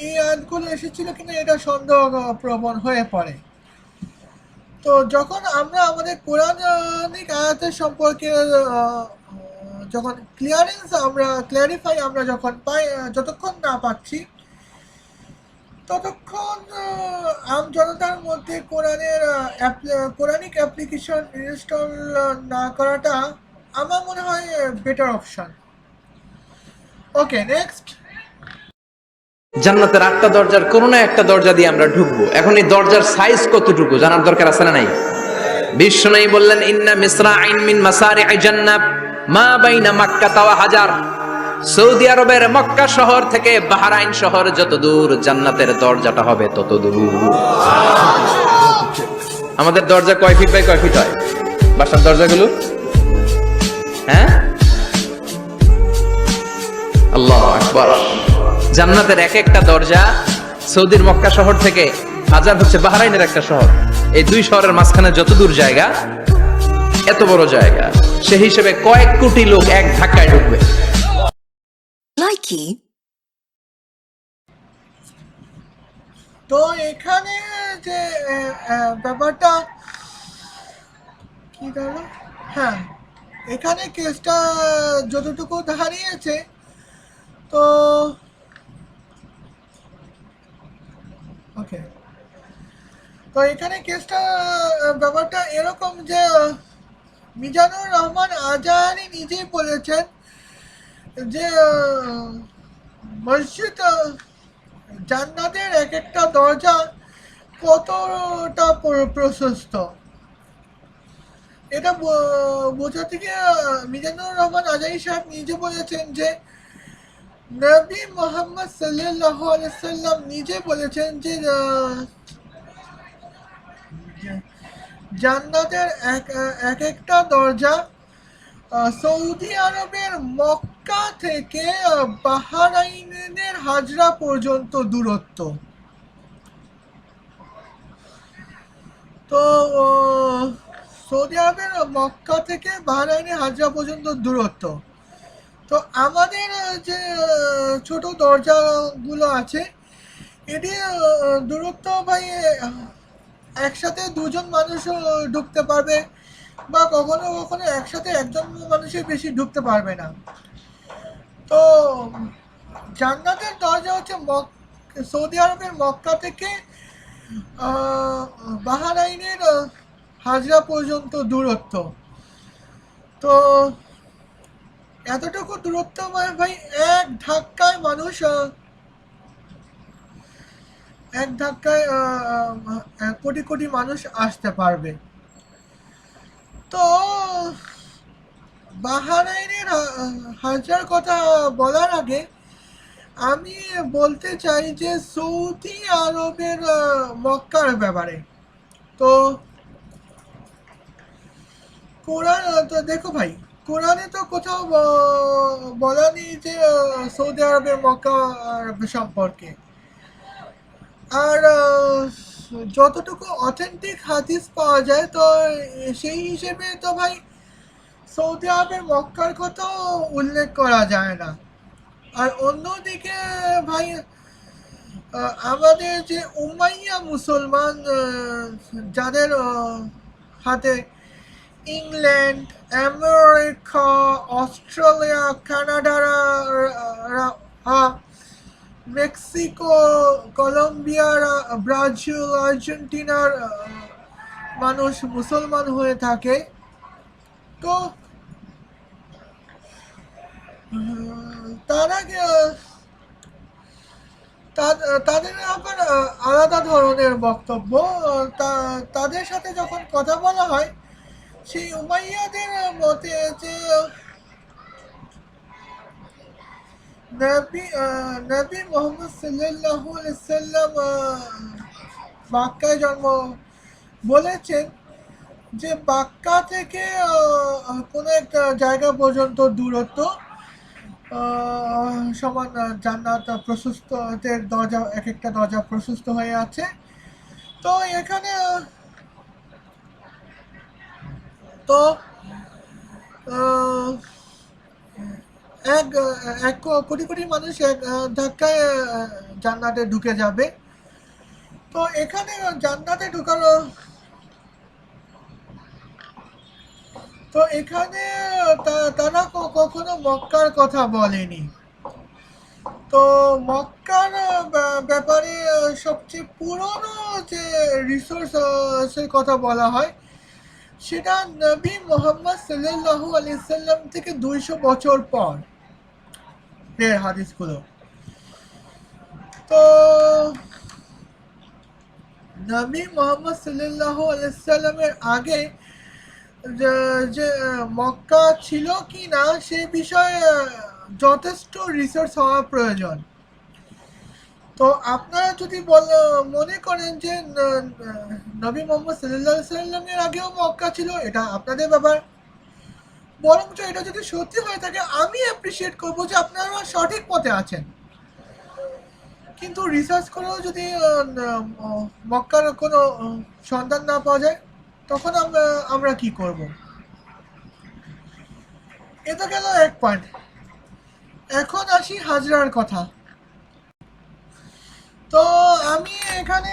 এই আয়াতগুলো এসেছিল কিনা এটা সন্দেহ প্রবণ হয়ে পড়ে। তো যখন আমরা আমাদের কোরআনিক আয়াতের সম্পর্কে যখন ক্লিয়ারিফাই আমরা যখন পাই, যতক্ষণ না পাচ্ছি ততক্ষণ আমজনতার মধ্যে কোরআনিক অ্যাপ্লিকেশন ইনস্টল না করাটা আমার মনে হয় বেটার অপশন। ওকে, নেক্সট। জান্নাতের 8টা দরজার কোনো না একটা দরজা দিয়ে আমরা ঢুকবো। এখন এই দরজার সাইজ কতটুকু জানার দরকার আছে না নাই? বিশ্বনবী বললেন, ইন্না মিসরাইন মিন মাসারি'i জান্নাত মা বাইনা মাক্কা ওয়া হাজার। সৌদি আরবের মক্কা শহর থেকে বাহরাইন শহর যত দূর, জান্নাতের দরজাটা হবে তত দূর। আমাদের দরজা কয় ফিট বাই কয় ফিট হয় বাসার দরজাগুলো? হ্যাঁ, আল্লাহু আকবার। জান্নাতের এক একটা দরজা সৌদির মক্কা শহর থেকে হাজার হচ্ছে বাহরাইনের একটা শহর। এই দুই শহরের মাঝখানে যত দূর জায়গা, এত বড় জায়গা, সেই হিসেবে কয়েক কোটি লোক এক ধাক্কায় ঢুকবে। Likey. তো এখানে যে ব্যাপারটা কি দাঁড়ালো, হ্যাঁ, এখানে কেসটা যতটুকু দাঁড়িয়েছে, তো ওকে, তো এখানে কেসটা ব্যাপারটা এরকম যে মিজানুর রহমান আজাহারি নিজেই বলেছেন যে মসজিদ জান্নাতের এক একটা দরজা কতটা প্রশস্ত, এটা বোঝাতে গিয়ে মিজানুর রহমান আজাহারি সাহেব নিজে বলেছেন যে নবী মুহাম্মদ সাল্লাল্লাহু আলাইহি সাল্লাম নিজে বলেছেন যে জান্নাতের এক একটা দরজা সৌদি আরবের মক্কা থেকে বাহরাইনের হাজরা পর্যন্ত দূরত্ব। তো সৌদি আরবের মক্কা থেকে বাহরাইনের হাজরা পর্যন্ত দূরত্ব। তো আমাদের যে ছোট দরজাগুলো আছে, এটি দূরত্ব ভাই একসাথে দুজন মানুষ ঢুকতে পারবে, বা কখনো কখনো একসাথে একজন মানুষের বেশি ঢুকতে পারবে না। তো জান্নাতের দরজা হচ্ছে সৌদি আরবের মক্কা থেকে বাহরাইনের হাজরা পর্যন্ত দূরত্ব। তো এতটুকু দূরত্ব মানে ভাই এক ধাক্কায় কোটি কোটি মানুষ আসতে পারবে। তো বাহরাইনের হাজার কথা বলার আগে আমি বলতে চাই যে সৌদি আরবের মক্কার ব্যাপারে। তো কোরআন, তো দেখো ভাই, কোরআনে তো কোথাও বলা নেই যে সৌদি আরবের মক্কা সম্পর্কে। আর যতটুকু অথেন্টিক হাদিস পাওয়া যায়, তো সেই হিসেবে তো ভাই সৌদি আরবের মক্কার কথাও উল্লেখ করা যায় না। আর অন্যদিকে ভাই আমাদের যে উমাইয়া মুসলমান, যাদের হাতে England, America, Australia, Canada, Mexico, Colombia, Brazil, আর্জেন্টিনার মানুষ মুসলমান হয়ে থাকে। তো তারা তাদের আবার আলাদা ধরনের বক্তব্য। তাদের সাথে যখন কথা বলা হয়, সেই উমাইয়াদের মতে যে নবী মোহাম্মদ সাল্লাল্লাহু আলাইহি সাল্লাম মক্কায় জন্ম বলেছেন যে মক্কা থেকে কোনো একটা জায়গা পর্যন্ত দূরত্ব সমান জান্নাত প্রশস্তের দরজা, এক একটা দরজা প্রশস্ত হয়ে আছে। তো এখানে তো আহ, এক এক কোটি কোটি মানুষ এক ধাক্কায় জান্নাতে ঢুকে যাবে। তো এখানে জান্নাতে ঢুকানো, তো এখানে তারা কখনো মক্কার কথা বলেনি। তো মক্কার ব্যাপারে সবচেয়ে পুরনো যে রিসোর্সের কথা বলা হয়, সেটা নবী মোহাম্মদ সাল্লাল্লাহু আলাইহি সাল্লাম থেকে 200 বছর পর এর হাদিসগুলো। তো নবী মোহাম্মদ সাল্লাল্লাহু আলাইহি সাল্লামের আগে যে মক্কা ছিল কি না সে বিষয়ে যথেষ্ট রিসার্চ হওয়া প্রয়োজন। তো আপনারা যদি মনে করেন যে নবী মোহাম্মদ সাল্লাল্লাহু আলাইহি সাল্লামের আগেও মক্কা ছিল, এটা আপনাদের ব্যাপার। বরঞ্চ এটা যদি সত্যি হয়ে থাকে, আমি অ্যাপ্রিসিয়েট করব যে আপনারা সঠিক পথে আছেন। কিন্তু রিসার্চ করেও যদি মক্কার কোনো সন্ধান না পাওয়া যায়, তখন আমরা কি করব? এ তো গেল এক পয়েন্ট। এখন আসি হাজরার কথা। তো আমি এখানে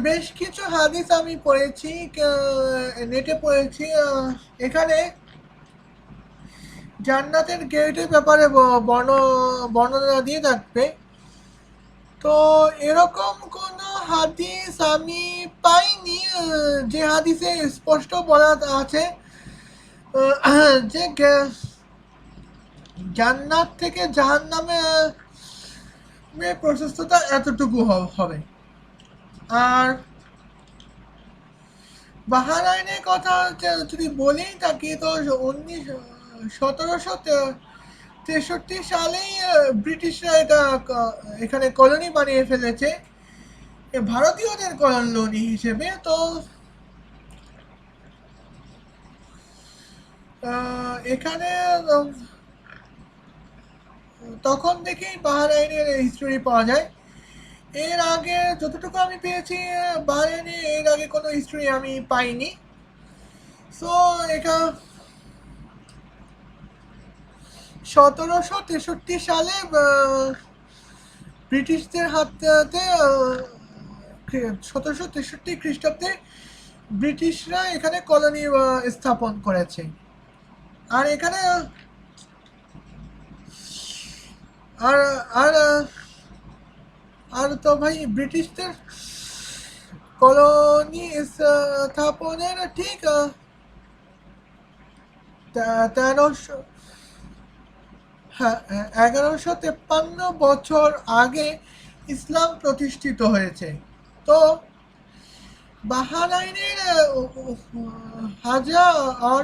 বেশ কিছু হাদিস আমি পড়েছি, নেটে পড়েছি। এখানে জান্নাতের গেটের ব্যাপারে বর্ণনা দিয়ে থাকবে। তো এরকম কোনো হাদিস আমি পাইনি যে হাদিসে স্পষ্ট বলা আছে যে জান্নাত থেকে জাহান্নামে প্রশস্ততা এতটুকু হবে। আর বাহরাইনের কথা যদি বলেই থাকি, তো 1763 সালেই ব্রিটিশরা এখানে কলোনি বানিয়ে ফেলেছে, ভারতীয়দের কলোনি হিসেবে। তো এখানে তখন থেকেই বাহরাইনের হিস্টোরি পাওয়া যায়। এর আগে যতটুকু আমি পেয়েছি, বাহরাইনে এর আগে কোনো হিস্টোরি আমি পাইনি। সো এটা 1763 সালে ব্রিটিশদের হাতে 1763 খ্রিস্টাব্দে ব্রিটিশরা এখানে কলোনি স্থাপন করেছে। আর এখানে আর আর আর তো ভাই, ব্রিটিশদের কলোনি স্থাপনের ঠিক 1153 বছর আগে ইসলাম প্রতিষ্ঠিত হয়েছে। তো বাহরাইনের হাজরা আর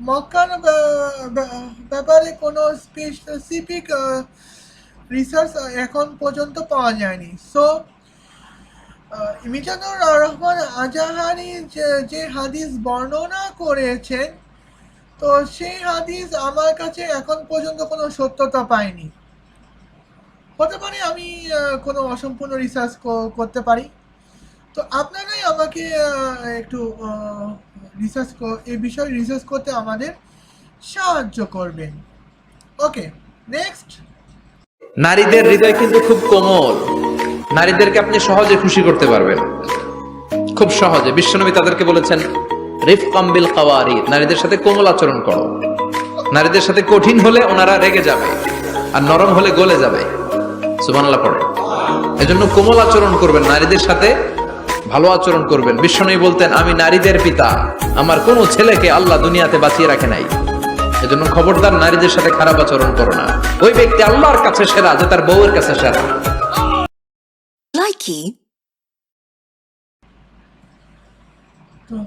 মক্কার ব্যাপারে কোনো স্পেসিফিক রিসার্চ এখন পর্যন্ত পাওয়া যায়নি। সো মিজানুর রহমান আজাহারি যে হাদিস বর্ণনা করেছেন, তো সেই হাদিস আমার কাছে এখন পর্যন্ত কোনো সত্যতা পায়নি। হতে পারে আমি কোনো অসম্পূর্ণ রিসার্চ করতে পারি। তো আপনারাই আমাকে একটু এই বিষয়ে রিসার্চ করতে আমাদের সাহায্য করবেন। ওকে, নেক্সট। নারীদের হৃদয় কিন্তু খুব কোমল। নারীদেরকে আপনি সহজে খুশি করতে পারবেন, খুব সহজে। বিশ্বনবী তাদেরকে বলেছেন, রিফকাম বিল কাওয়ারিদ, নারীদের সাথে কোমল আচরণ করো। নারীদের সাথে কঠিন হলে ওনারা রেগে যাবে, আর নরম হলে গলে যাবে। সুবহানাল্লাহ পড়ে। এজন্য কোমল আচরণ করবেন নারীদের সাথে। ভালো আচরণ করবেন। বিশ্বনবী বলতেন, আমি নারীদের পিতা, আমার কোনো ছেলেকে আল্লাহ দুনিয়াতে বাঁচিয়ে রাখে নাই, এজন্য খবরদার নারীদের সাথে খারাপ আচরণ করো না। ওই ব্যক্তি আল্লাহর কাছে সেরা যে তার বউয়ের কাছে সেরা। Likey. তো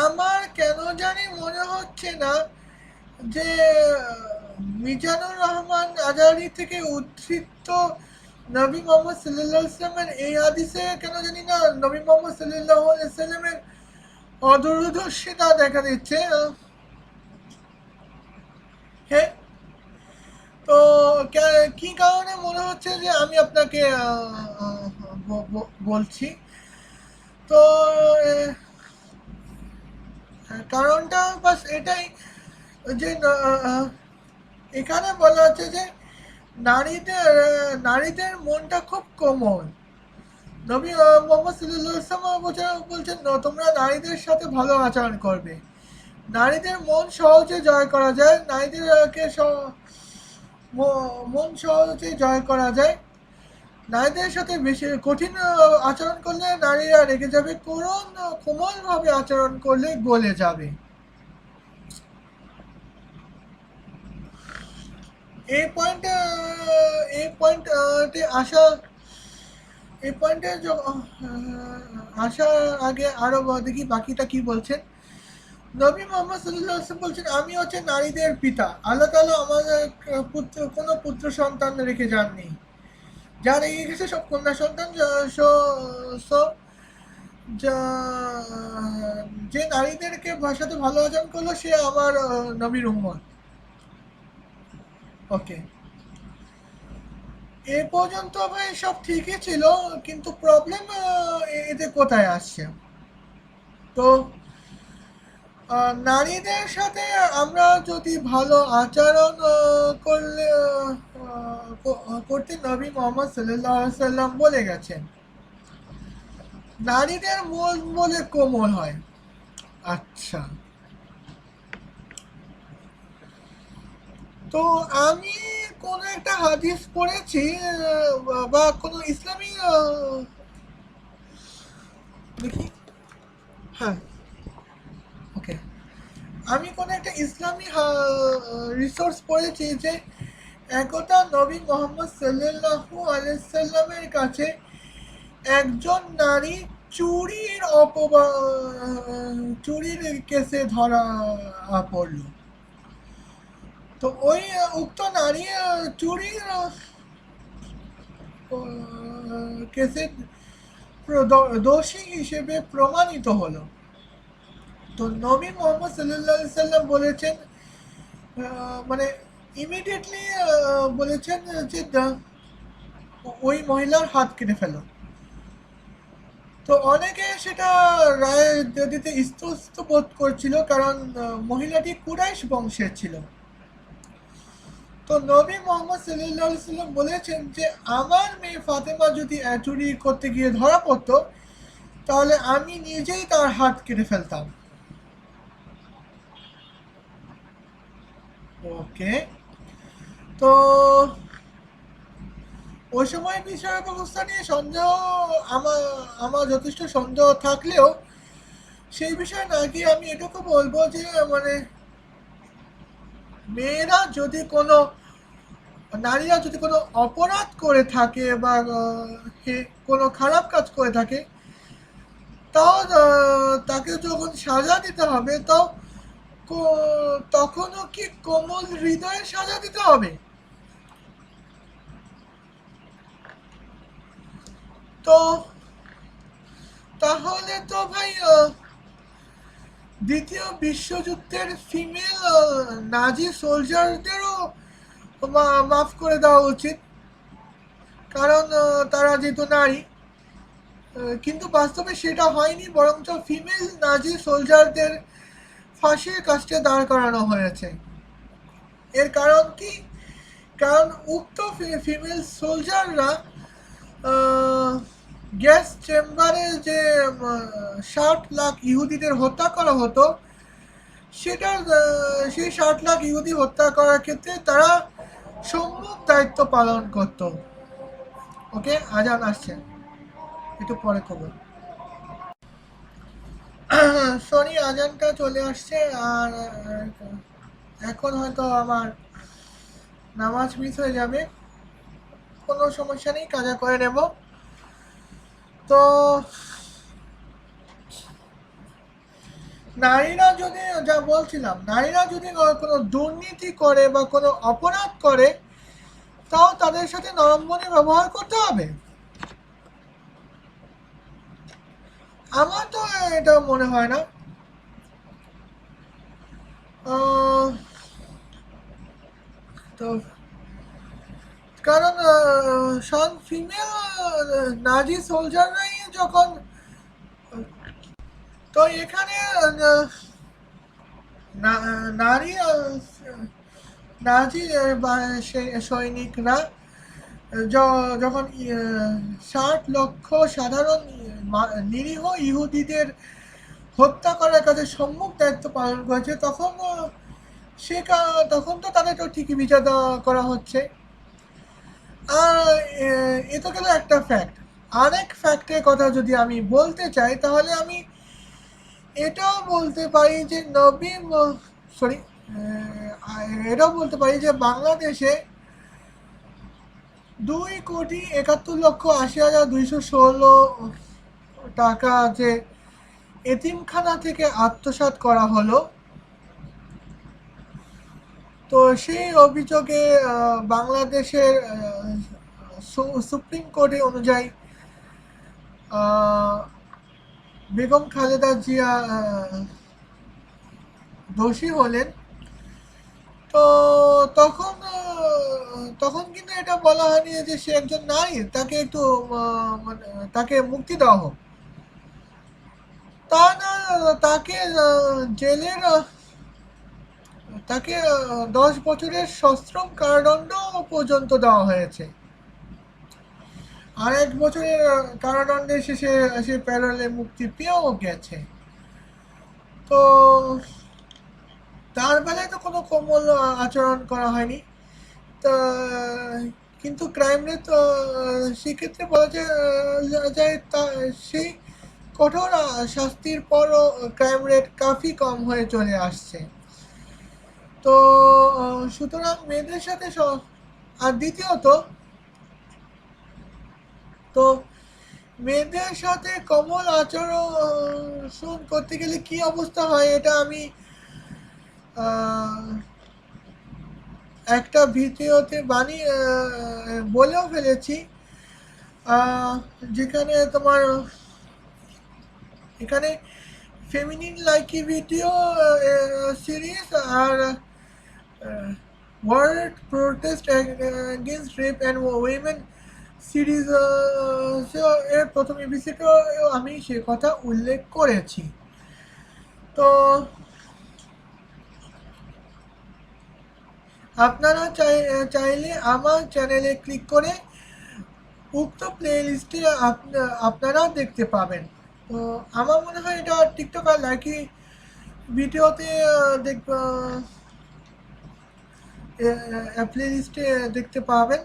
আমার কেন জানি মনে হচ্ছে না যে মিজানুর রহমান আজহারি থেকে উদ্ধৃত নবী মোহাম্মদ সাল্লাল্লাহু আলাইহি ওয়াসাল্লামের এই হাদিসে কেন জানি না নবী মোহাম্মদ সাল্লাল্লাহু আলাইহি ওয়াসাল্লামের অদূরদর্শিতা দেখা দিচ্ছে। হ্যাঁ, তো কি কারণে মনে হচ্ছে যে আমি আপনাকে বলছি। তো কারণটা বাস এটাই যে এখানে বলা হচ্ছে যে নারীদের মনটা খুব কোমল। নবী মোহাম্মদ সাল্লাল্লাহু আলাইহি ওয়াসাল্লাম বলছেন তোমরা নারীদের সাথে ভালো আচরণ করবে। নারীদের মন সহজে জয় করা যায়, নারীদেরকে মন সহজে জয় করা যায়। নারীদের সাথে বেশি কঠিন আচরণ করলে নারীরা রেগে যাবে, কোমল ভাবে আচরণ করলে গলে যাবে। এই পয়েন্টে আসার আগে আরো দেখি বাকিটা কি বলছেন। নবী মোহাম্মদ সাল্লাল্লাহু আলাইহি ওয়াসাল্লাম বলছেন, আমি হচ্ছে নারীদের পিতা। আল্লাহ তাআলা আমাদের কোনো পুত্র সন্তান রেখে যাননি, যা রেখে গেছে সব কন্যা সন্তান। যে নারীদেরকে সাথে ভালো আচরণ করলো সে আমার নবীর উম্মত। ওকে, এ পর্যন্ত ভাই সব ঠিকই ছিল, কিন্তু প্রবলেম এতে কোথায় আসছে। তো নারীদের সাথে আমরা যদি ভালো আচরণ করতে নবী মোহাম্মদ সাল্লাল্লাহু আলাইহি ওয়াসাল্লাম বলে গেছেন নারীদের মন বলে কোমল হয়। আচ্ছা, তো আমি কোন একটা হাদিস পড়েছি বা কোন ইসলামী দেখি, হ্যাঁ ওকে, আমি কোন একটা ইসলামী রিসোর্স পড়েছি যে একদা নবী মোহাম্মদ সাল্লাল্লাহু আলাইহি সাল্লামের কাছে একজন নারী চুরির কেসে ধরা পড়ল। তো ওই উক্ত নারী চুরির কেসে দোষী হিসেবে প্রমাণিত হলো। তো নবী মোহাম্মদ সাল্লাল্লাহু আলাইহি সাল্লাম বলেছেন, মানে ইমিডিয়েটলি বলেছেন যে ওই মহিলার হাত কেটে ফেলো। তো অনেকে সেটা রায় দিতে ইস্তস্ত বোধ করছিল, কারণ মহিলাটি কুরাইশ বংশের ছিল। তো নবী মোহাম্মদ সাল্লাল্লাহু আলাইহি সাল্লাম বলেছেন যে আমার মেয়ে ফাতেমা যদি চুরি করতে গিয়ে ধরা পড়তো তাহলে আমি নিজেই তার হাত কেটে ফেলতাম। ওকে, তো ওই সময় বিষয় ব্যবস্থা নিয়ে সন্দেহ আমার যথেষ্ট সন্দেহ থাকলেও সেই বিষয়ে না গিয়ে আমি এটুকু বলবো যে মানে নারীরা যদি কোনো অপরাধ করে থাকে বা কোনো খারাপ কাজ করে থাকে, তাও তাকে যখন সাজা দিতে হবে তখনও কি কোমল হৃদয়ে সাজা দিতে হবে? তো তাহলে তো ভাই দ্বিতীয় বিশ্বযুদ্ধের ফিমেল নাজি সোলজারদেরও মাফ করে দেওয়া উচিত, কারণ তারা যেহেতু নারী। কিন্তু বাস্তবে সেটা হয়নি, বরঞ্চ ফিমেল নাজি সোলজারদের ফাঁসির কাস্টে দাঁড় করানো হয়েছে। এর কারণ কি? কারণ উক্ত ফিমেল সোলজাররা গ্যাস চেম্বারে যে 60 লাখ ইহুদিদের হত্যা করা হতো, সেই 60 লাখ ইহুদি হত্যা করার ক্ষেত্রে তারা সম্মুখ দায়িত্ব পালন করত। ওকে, আজান আসছে। একটু পরে করবো। সরি, আজানটা চলে আসছে, আর এখন হয়তো আমার নামাজ মিস হয়ে যাবে। কোনো সমস্যা নেই, কাজা করে নেব। তো নারীরা যদি, যা বলছিলাম, নারীরা যদি কোনো দুর্নীতি করে বা কোনো অপরাধ করে, তাও তাদের সাথে নরম মনে ব্যবহার করতে হবে। আমার তো এটা মনে হয় না। আহ, তো কারণ সব ফিমেল নাজি সোলজাররাই যখন, তো এখানে নারী নাজি সৈনিকরা যখন 60 লক্ষ সাধারণ নিরীহ ইহুদিদের হত্যা করার কাছে সম্মুখ দায়িত্ব পালন করেছে, তখন তখন তো তাদের তো ঠিকই বিচার দেওয়া করা হচ্ছে। আর এ তো গেল একটা ফ্যাক্ট। আরেক ফ্যাক্টের কথা যদি আমি বলতে চাই, তাহলে আমি এটাও বলতে পারি যে সরি, এটাও বলতে পারি যে বাংলাদেশে 2,71,80,216 টাকা যে এতিমখানা থেকে আত্মসাৎ করা হলো, তো সেই অভিযোগে বাংলাদেশের সুপ্রিম কোর্টে অনুযায়ী আহ, বেগম খালেদা জিয়া দোষী হলেন। তো তখন কিন্তু এটা বলা হয়নি যে সে একজন নারী, তাকে একটু মানে তাকে মুক্তি দেওয়া হোক। তা না, তাকে জেলের তাকে 10 বছরের সশ্রম কারাদণ্ড পর্যন্ত দেওয়া হয়েছে। আর 1 বছরের কারাদণ্ডের শেষে সে প্যারোলে মুক্তি পেয়েও গেছে। তো তার বেলায় তো কোনো কোমল আচরণ করা হয়নি। তা কিন্তু ক্রাইম রেট তো সেক্ষেত্রে বলা যায় তা সেই কঠোর শাস্তির পরও ক্রাইম রেট কাফি কম হয়ে চলে আসছে। তো সুতরাং মেয়েদের সাথে আর দ্বিতীয়ত, তো মেয়েদের সাথে কোমল আচরণ করতে গেলে কি অবস্থা হয়, এটা আমি আহ, একটা ভিডিওতে বানিয়ে বলেও ফেলেছি। আহ, যেখানে তোমার এখানে ফেমিনিন লাইকি ভিডিও সিরিজ আর world protest against rape and women series এর প্রথম এপিসোডেও আমি সে কথা উল্লেখ করেছি। তো আপনারা চাইলে আমার চ্যানেলে ক্লিক করে উক্ত প্লেলিস্টে আপনারা দেখতে পাবেন। তো আমার মনে হয় এটা টিকটক আর লাইকি ভিডিওতে দেখব, প্লেলিস্টে দেখতে পাবেন।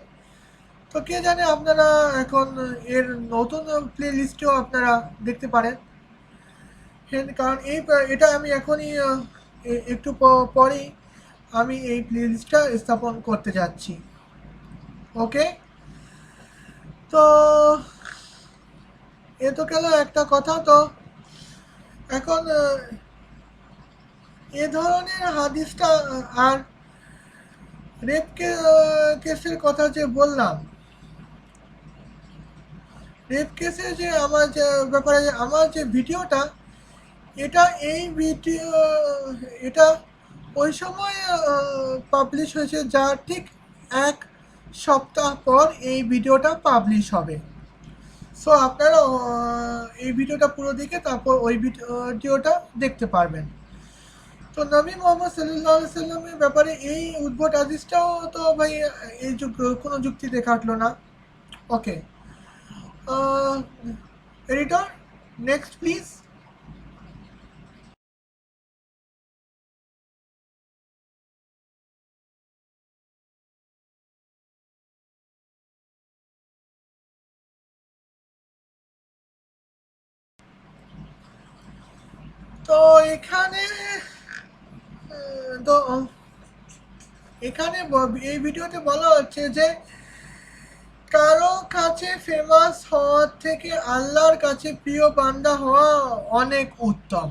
তো কে জানে, আপনারা এখন এর নতুন প্লেলিস্টেও আপনারা দেখতে পারেন। কারণ এটা আমি এখনই একটু পরেই আমি এই প্লেলিস্টটা স্থাপন করতে যাচ্ছি। ওকে, তো এ তো গেল একটা কথা। তো এখন এ ধরনের হাদিসটা আর রেপ কেসের কথা যে বললাম, রেপ কেসে যে আমার যে ব্যাপারে আমার যে ভিডিওটা, এটা এই ভিডিও এটা ওই সময় পাবলিশ হয়েছে, যা ঠিক 1 সপ্তাহ পর এই ভিডিওটা পাবলিশ হবে। সো আপনারা এই ভিডিওটা পুরো দেখে তারপর ওই ভিডিওটা দেখতে পারবেন। তো নবী মোহাম্মদ সাল্লাল্লাহু আলাইহি সাল্লামের ব্যাপারে এই উদ্ভট হাদিসটাও তো ভাই এই কোনো যুক্তিতে কাটলো না। ওকে, এডিটর, নেক্সট প্লিজ। তো এখানে তো এখানে এই ভিডিওতে বলা হচ্ছে যে কারো কাছে ফেমাস হওয়ার থেকে আল্লাহর কাছে প্রিয় বান্দা হওয়া অনেক উত্তম।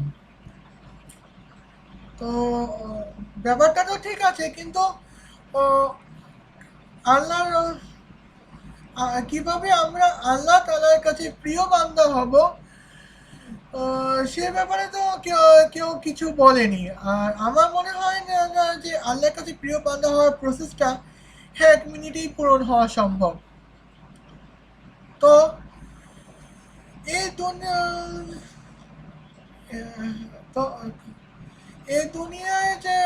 তো ব্যাপারটা তো ঠিক আছে, কিন্তু আল্লাহর কিভাবে আমরা আল্লাহ তাআলার কাছে প্রিয় বান্দা হব, সে ব্যাপারে তো কেউ কেউ কিছু বলেনি। আর আমার মনে হয় না যে আল্লাহর কাছে প্রিয় বান্দা হওয়ার প্রসেসটা 1 মিনিটেই পূরণ হওয়া সম্ভব। তো এই তো এই দুনিয়ায় যে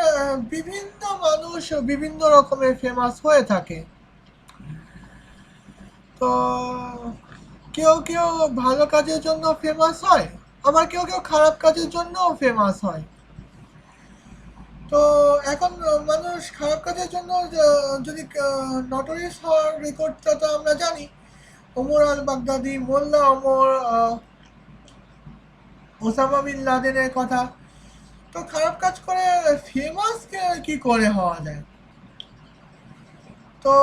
বিভিন্ন মানুষ বিভিন্ন রকমের ফেমাস হয়ে থাকে। তো কেউ কেউ ভালো কাজের জন্য ফেমাস হয়, আবার কেউ কেউ খারাপ কাজের জন্যও ফেমাস হয়। তো এখন মানুষ খারাপ কাজের জন্য যদি নটোরিয়াস হওয়ার রেকর্ডটা তো আমরা জানি, ওমর আল বাগদাদি, মোল্লা ওমর, ওসামা বিন লাদেনের কথা। তো খারাপ কাজ করে ফেমাস কি করে হওয়া যায়? তো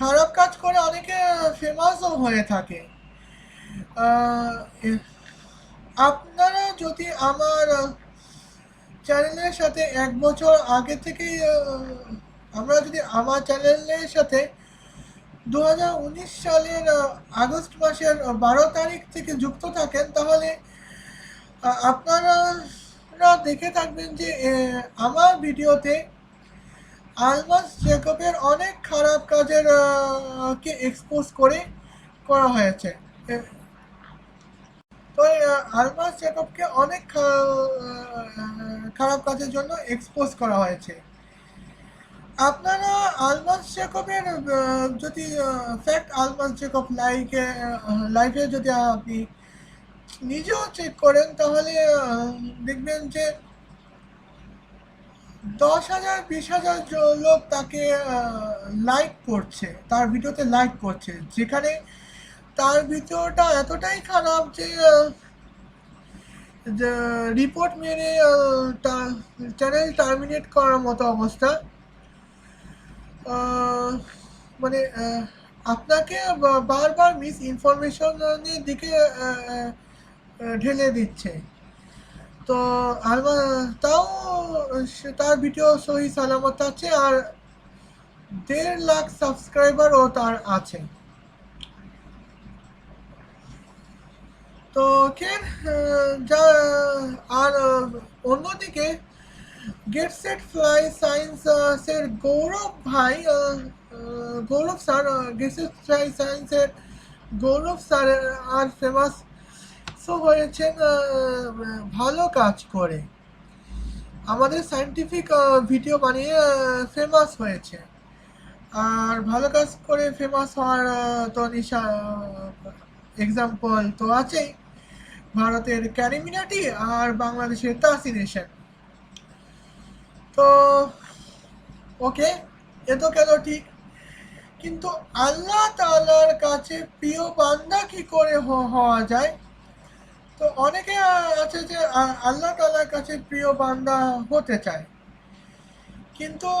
খারাপ কাজ করে অনেকে ফেমাসও হয়ে থাকে। আপনারা যদি আমার চ্যানেলের সাথে 1 বছর আগে থেকেই আমরা যদি আমার চ্যানেলের সাথে 2019 সালের আগস্ট মাসের 12 তারিখ থেকে যুক্ত থাকেন, তাহলে আপনারা দেখে থাকবেন যে আমার ভিডিওতে আলমাস জেকবের অনেক খারাপ কাজের কে এক্সপোজ করা হয়েছে। তো আলমাস জেকবকে অনেক খারাপ কাজের জন্য এক্সপোজ করা হয়েছে। আপনারা আলমাস জেকবের যদি ফ্যাক্ট আলমাস জেকব লাইভে যদি আপনি নিজেও চেক করেন, তাহলে দেখবেন যে 10,000 20,000 লোক তাকে লাইক করছে, তার ভিডিওতে লাইক করছে, যেখানে তার ভিডিওটা এতটাই খারাপ যে রিপোর্ট মেরে চ্যানেল টার্মিনেট করার মতো অবস্থা। মানে আপনাকে বারবার মিস ইনফরমেশনের দিকে ঢেলে দিচ্ছে। তো তাও তার ভিডিও সহি সালামত আছে, আর 1.5 লাখ সাবস্ক্রাইবারও তার আছে। তো যা আর অন্যদিকে গেট সেট ফ্লাই সায়েন্সের গৌরব স্যার, গেট সেট ফ্লাই সায়েন্সের গৌরব স্যার আর ফেমাস হয়েছেন ভালো কাজ করে, আমাদের সায়েন্টিফিক ভিডিও বানিয়ে ফেমাস হয়েছে। আর ভালো কাজ করে ফেমাস হওয়ার তো এক্সাম্পল তো আছেই, ভারতের ক্যারিমিনাটি আর বাংলাদেশের তাসিনেশন। তো ওকে, এ তো গেল ঠিক, কিন্তু আল্লাহ তাআলার কাছে প্রিয় বান্দা কি করে হওয়া যায়? তো অনেকে আছে যে আল্লাহ তাআলার কাছে প্রিয় বান্দা হতে চায়, কিন্তু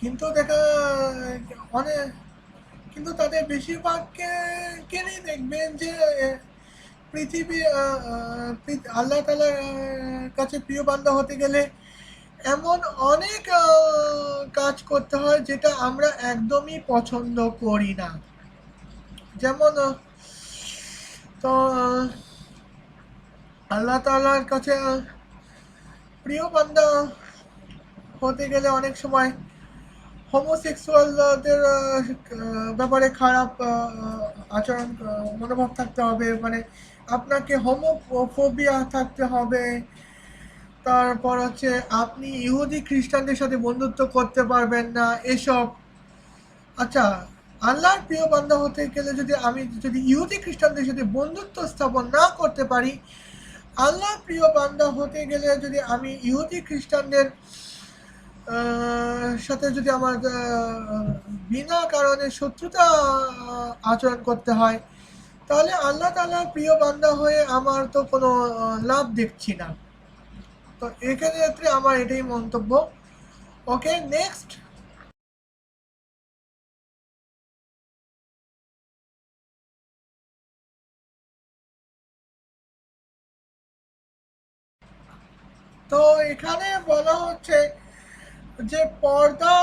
কিন্তু দেখা অনেক কিন্তু তাদের বেশিরভাগকেই দেখবেন যে পৃথিবী আল্লাহ তাআলার কাছে প্রিয় বান্দা হতে গেলে এমন অনেক কাজ করতে হয় যেটা আমরা একদমই পছন্দ করি না। যেমন তো আল্লাহ তাআলার কাছে প্রিয় বান্দা হতে গেলে অনেক সময় হোমোসেক্সুয়ালদের ব্যাপারে খারাপ আচরণ মনোভাব থাকতে হবে, মানে আপনাকে হোমোফোবিয়া থাকতে হবে। তারপর হচ্ছে আপনি ইহুদি খ্রিস্টানদের সাথে বন্ধুত্ব করতে পারবেন না, এসব। আচ্ছা, আল্লাহর প্রিয় বান্দা হতে গেলে আমি যদি ইহুদি খ্রিস্টানদের সাথে বন্ধুত্ব স্থাপন না করতে পারি, আল্লাহর প্রিয় বান্দা হতে গেলে যদি আমি ইহুদি খ্রিস্টানদের সাথে যদি আমার বিনা কারণে শত্রুতা আচরণ করতে হয়, তাহলে আল্লাহ তাআলার প্রিয় বান্দা হয়ে আমার তো কোনো লাভ দেখছি না। তো এক্ষেত্রে আমার এটাই মন্তব্য। ওকে, নেক্সট। তো এখানে বলা হচ্ছে যে পর্দা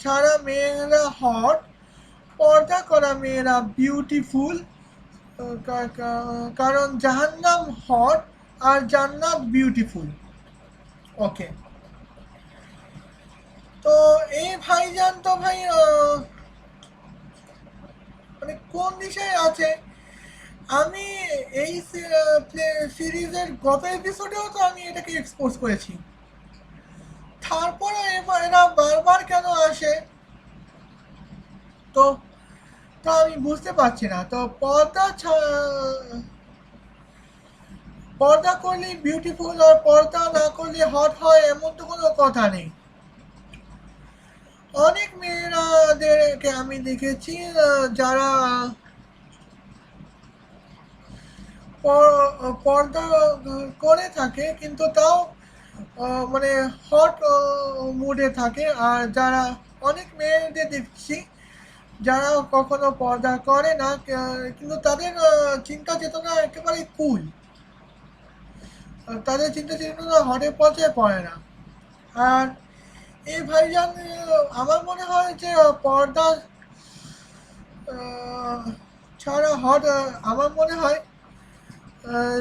ছাড়া মেয়েরা হট, পর্দা করা মেয়েরা বিউটিফুল, কারণ জাহান্নাম হট আর জান্নাত বিউটিফুল। ওকে, তো এই ভাইজান তো ভাই মানে কোন বিষয়ে আছে? আমি এই সিরিজের গত এপিসোডেও তো আমি এটাকে এক্সপোজ করেছি, তারপরে এবার এরা বারবার কেন আসে? তো তো আমি বুঝতে পারছি না। তো পর্দা করলে বিউটিফুল আর পর্দা না করলে হট হয় এমন তো কোনো কথা নেই। অনেক মেয়েরাদেরকে আমি দেখেছি যারা পর্দা করে থাকে কিন্তু তাও মানে হট মুডে থাকে। আর যারা অনেক মেয়েদের দেখছি যারা কখনো পর্দা করে না, কিন্তু তাদের চিন্তা চেতনা একেবারে কুল, তাদের চিন্তা চেতনা হটের পর্যায়ে পড়ে না। আর এই ভাইজান আমার মনে হয় যে পর্দা আহ, ছাড়া হট, আমার মনে হয়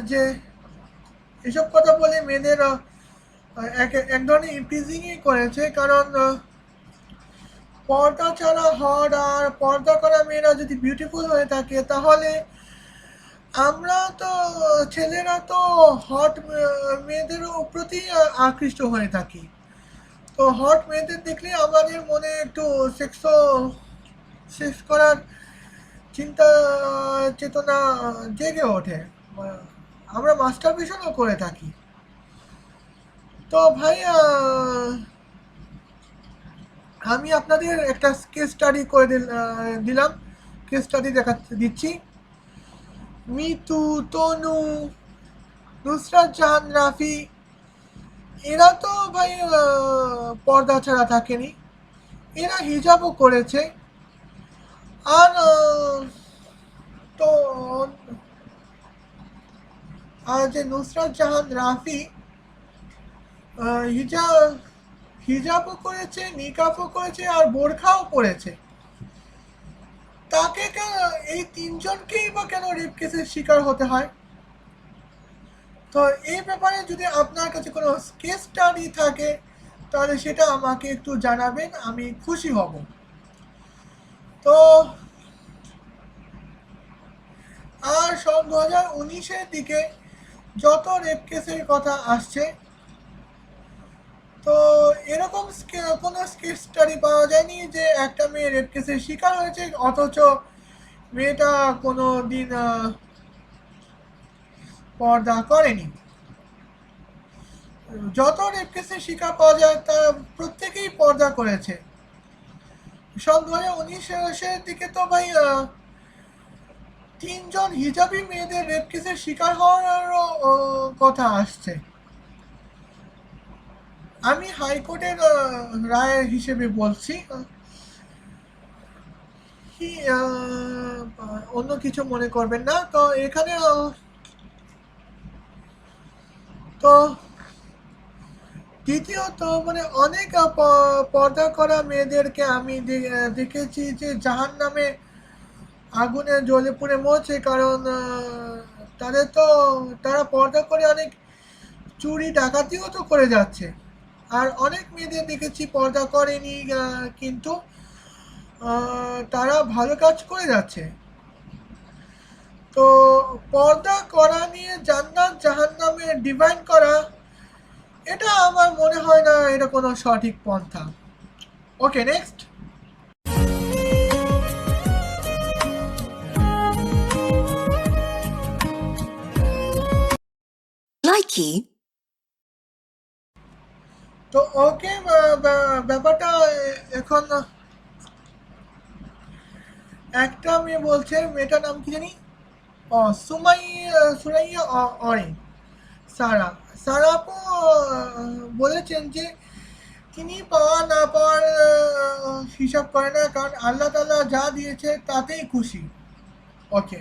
যে এসব কথা বলে মেয়েদের এক ধরনের ইমপ্রিজিংই করেছে। কারণ পর্দা ছাড়া হট আর পর্দা করা মেয়েরা যদি বিউটিফুল হয়ে থাকে তাহলে আমরা তো ছেলেরা তো হট মেয়েদের প্রতি আকৃষ্ট হয়ে থাকি। তো হট মেয়েদের দেখলে আমাদের মনে একটু সেক্স করার চিন্তা চেতনা জেগে ওঠে। আমরা মাস্টারবেশনও করে থাকি। তো ভাই আমি আপনাদের একটা কেস স্টাডি করে দিলাম, কেস স্টাডি দিচ্ছি। মিতু, তনু, নুসরাত জাহান রাফি, এরা তো ভাই পর্দা ছাড়া থাকেনি, এরা হিজাবও করেছে। আর তো আর যে নুসরাত জাহান রাফি হিজাব হিজাবও করেছে, নিকাবও করেছে আর বোরখাও পরেছে। তাকে এই তিনজনকেই বা কেন রেপ কেসের শিকার হতে হয়? তো এই ব্যাপারে যদি আপনার কাছে কোনো কেস স্টাডি থাকে তাহলে সেটা আমাকে একটু জানাবেন, আমি খুশি হব। তো আর সব 2019-এর দিকে যত রেপ কেসের কথা আসছে, তো এরকম কোনো কেস স্টাডি পাওয়া যায়নি যে একটা মেয়ে রেপ কেসের শিকার হয়েছে অথচ মেয়েটা কোনো দিন পর্দা করেনি। যত রেপ কেসের শিকার পাওয়া যায় তারা প্রত্যেকেই পর্দা করেছে। সব 2019-এর দিকে তো ভাই তিনজন হিজাবি মেয়েদের রেপ কেসের শিকার হওয়ারও কথা আসছে। আমি হাইকোর্টের রায় হিসেবে বলছি, কি অন্য কিছু মনে করবেন না। তো এখানে তো দ্বিতীয়ত মানে অনেক পর্দা করা মেয়েদেরকে আমি দেখেছি যে জাহান্নামে আগুনে জ্বলে পুড়ে মরছে। কারণ তারা পর্দা করে অনেক চুরি ডাকাতিও তো করে যাচ্ছে। আর অনেক মেয়েদের দেখেছি পর্দা করেনি কিন্তু তারা ভালো কাজ করে যাচ্ছে। তো পর্দা করা নিয়ে জান্নাত জাহান্নামে ডিভাইন করা, এটা আমার মনে হয় না এটা কোনো সঠিক পন্থা। ওকে, নেক্সট। Likey. তো ওকে, ব্যাপারটা এখন একটা মেয়ে বলছে, মেয়েটার নাম কি জানি, ও সুরাইয়া অরিন, সারা সারা আপু বলেছেন যে তিনি পাওয়া না পাওয়ার হিসাব করে না, কারণ আল্লাহ তাআলা যা দিয়েছে তাতেই খুশি। ওকে,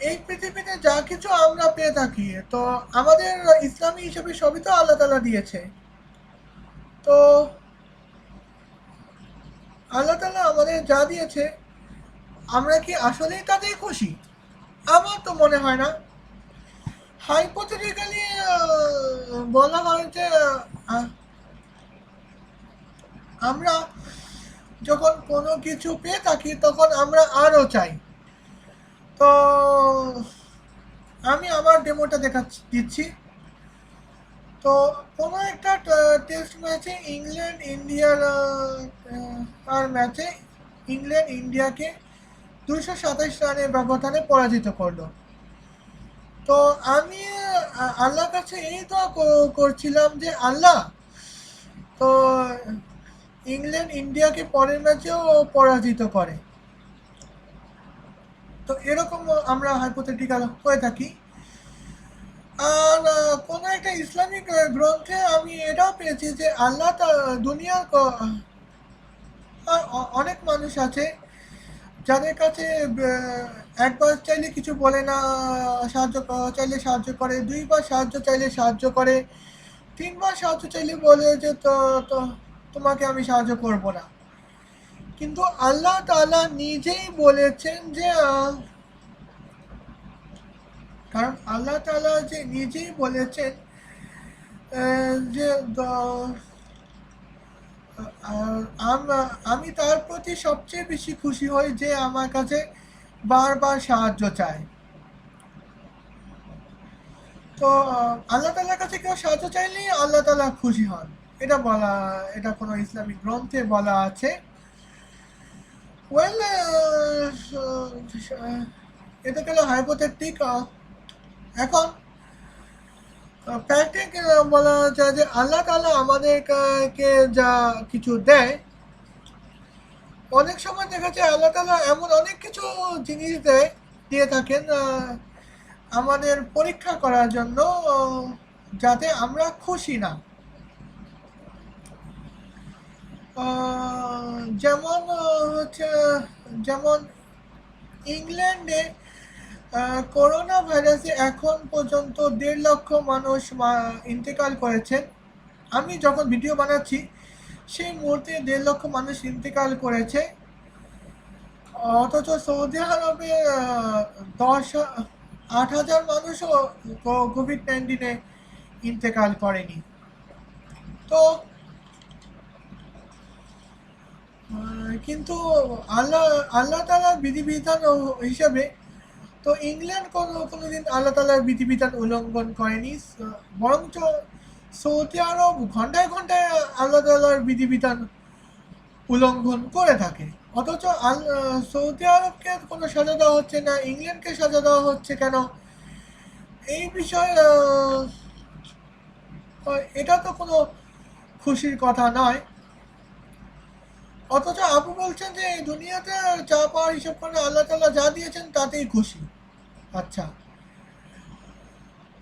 এই পৃথিবীতে যা কিছু আমরা পেয়ে থাকি, তো আমাদের ইসলামী হিসেবে সবই তো আল্লাহ তাআলা দিয়েছে। তো আল্লাহ তাআলা আমাদের যা দিয়েছে, আমরা কি আসলেই তাতেই খুশি? আমার তো মনে হয় না। হাইপোথেটিক্যালি বলা হয় যে আহ, আমরা যখন কোনো কিছু পেয়ে থাকি তখন আমরা আরও চাই। তো আমি আমার ডেমোটা দিচ্ছি। তো কোনো একটা টেস্ট ম্যাচে ইংল্যান্ড ইন্ডিয়ার আর ম্যাচে ইংল্যান্ড ইন্ডিয়াকে ২২৭ রানের ব্যবধানে পরাজিত করলো। তো আমি আল্লাহর কাছে এই দোয়া করছিলাম যে আল্লাহ, তো ইংল্যান্ড ইন্ডিয়াকে পরের ম্যাচেও পরাজিত করে। তো এরকম আমরা হাইপোথেটিক্যাল হয়ে থাকি। আর কোনো একটা ইসলামিক গ্রন্থে আমি এটাও পেয়েছি যে আল্লাহ দুনিয়ার অনেক মানুষ আছে যাদের কাছে একবার চাইলে কিছু বলে না, চাইলে সাহায্য করে, দুইবার সাহায্য চাইলে সাহায্য করে, তিনবার সাহায্য চাইলে বলে যে তো তোমাকে আমি সাহায্য করব না। কিন্তু আল্লাহ তাআলা নিজেই বলেছেন যে কারণ আল্লাহ তাআলা যে নিজেই বলেছেন যে আমি তার প্রতি সবচেয়ে বেশি খুশি হই যে আমার কাছে বারবার সাহায্য চায়। তো আল্লাহ তাআলার কাছে কেউ সাহায্য চাইলেই আল্লাহ তাআলা খুশি হন, এটা কোনো ইসলামিক গ্রন্থে বলা আছে। ওয়েল, এটা গেল হাইপোথেটিক। এখন প্র্যাকটিক বলা যায় যে আল্লাহ তাআলা আমাদেরকে যা কিছু দেয়, অনেক সময় দেখা যায় আল্লাহ তাআলা এমন অনেক কিছু জিনিস দিয়ে থাকেন আমাদের পরীক্ষা করার জন্য, যাতে আমরা খুশি না। যেমন হচ্ছে, যেমন ইংল্যান্ডে করোনা ভাইরাসে এখন পর্যন্ত ১.৫ লক্ষ মানুষ ইন্তেকাল করেছেন। আমি যখন ভিডিও বানাচ্ছি সেই মুহূর্তে ১.৫ লক্ষ মানুষ ইন্তেকাল করেছে, অথচ সৌদি আরবে ৮,০০০ মানুষও কোভিড-১৯-এ ইন্তেকাল করেনি। তো কিন্তু আল্লাহ আল্লাহ তাআলার বিধিবিধান হিসাবে তো ইংল্যান্ড কোনোদিন আল্লাহ তাআলার বিধিবিধান উল্লঙ্ঘন করেনি, বরঞ্চ সৌদি আরব ঘন্টায় ঘন্টায় আল্লাহ তাআলার বিধিবিধান উল্লঙ্ঘন করে থাকে। অথচ সৌদি আরবকে কোনো সাজা দেওয়া হচ্ছে না, ইংল্যান্ডকে সাজা দেওয়া হচ্ছে কেন? এই বিষয়ে এটা তো কোনো খুশির কথা নয়। অথচ আপু বলছেন যে এই দুনিয়াতে যা পাওয়ার হিসাব করে আল্লাহ তাআলা যা দিয়েছেন তাতেই খুশি। আচ্ছা,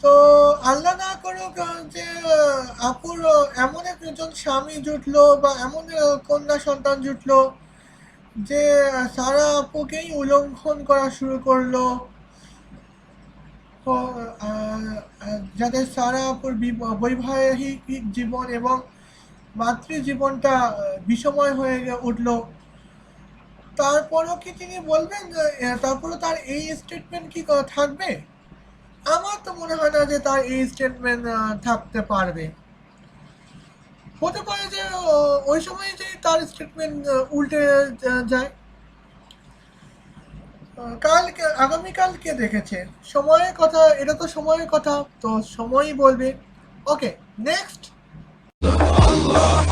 তো আল্লাহ না করুক যে আপুর এমন একজন স্বামী জুটলো বা এমন কন্যা সন্তান জুটলো যে সারা আপুকেই উল্লঙ্ঘন করা শুরু করলো, যাতে সারা আপুর বৈবাহিক জীবন এবং মাতৃ জীবনটা বিষময় হয়ে উঠল। তারপরও কি তিনি বলবেন, তারপরও তার এই স্টেটমেন্ট কি থাকবে? আমার তো মনে হয় না যে তার এই স্টেটমেন্ট থাকতে পারবে। হতে পারে যে ওই সময় যে তার স্টেটমেন্ট উল্টে যায়। আগামীকালকে দেখেছে, সময়ের কথা, এটা তো সময়ের কথা, তো সময়ই বলবে। ওকে, next.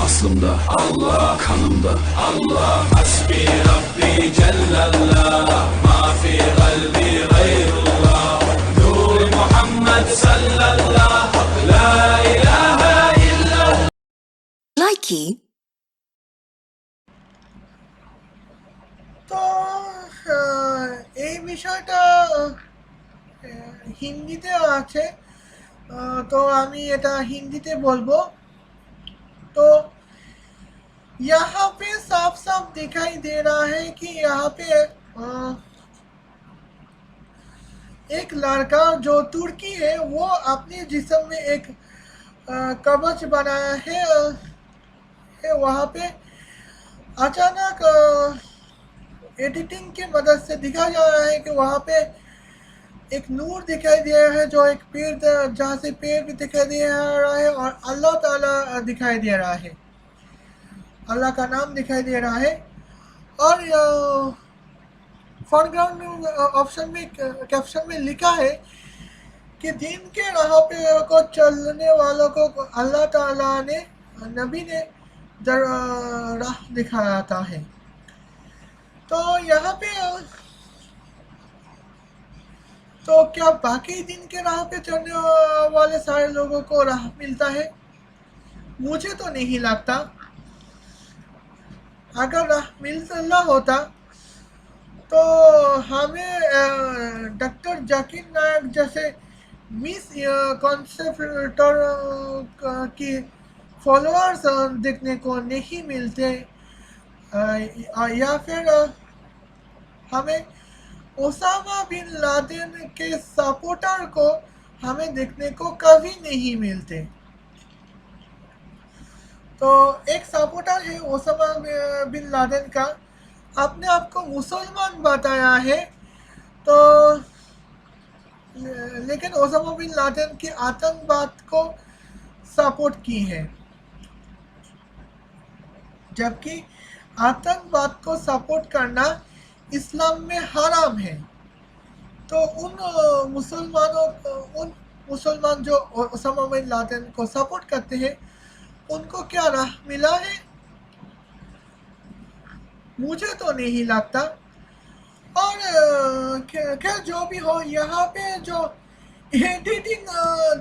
Aslımda Allah, kanımda Allah, hasbi Rabbi Cellallah, ma fi kalbi gayrullah, nur Muhammed sallallah, la ilahe illallah. Likey. এই বিষয়টা হিন্দিতেও আছে, তো আমি এটা হিন্দিতে বলবো। तो यहाँ पे साफ साफ दिखाई दे रहा है कि यहाँ पे एक लड़का जो तुर्की है वो अपने जिस्म में एक कवच बनाया है वहाँ पे अचानक एडिटिंग की मदद से दिखाया जा रहा है कि वहाँ पे एक नूर दिखाई दे रहा है, जो एक पेड़ जहाँ से पेड़ भी दिखाई दे रहा है और अल्लाह ताला दिखाई दे रहा है, अल्लाह का नाम दिखाई दे रहा है। और फॉरग्राउंड ऑप्शन में कैप्शन में लिखा है कि दिन के राह पे को चलने वालों को अल्लाह ताला ने नबी ने राह दिखाता है। तो यहाँ पे तो क्या बाकी दिन के राह पे चलने वाले सारे लोगों को राह मिलता है? मुझे तो नहीं लगता। अगर राह मिलता होता तो हमें डॉक्टर जाकिर नायक जैसे मिस कॉन्सेप्टर की फॉलोअर्स देखने को नहीं मिलते, या फिर हमें ओसामा बिन लादेन के सपोर्टर को हमें देखने को कभी नहीं मिलते। तो एक सपोर्टर है ओसामा बिन लादेन का, अपने आप को मुसलमान बताया है, तो लेकिन ओसामा बिन लादेन की आतंकवाद को सपोर्ट की है, जबकि आतंकवाद को सपोर्ट करना इस्लाम में हराम है। तो उन मुसलमान जो ओसामा बिन लादेन को सपोर्ट करते हैं उनको क्या राह मिला है? मुझे तो नहीं लगता। और क्या जो भी हो, यहाँ पे जो एडिटिंग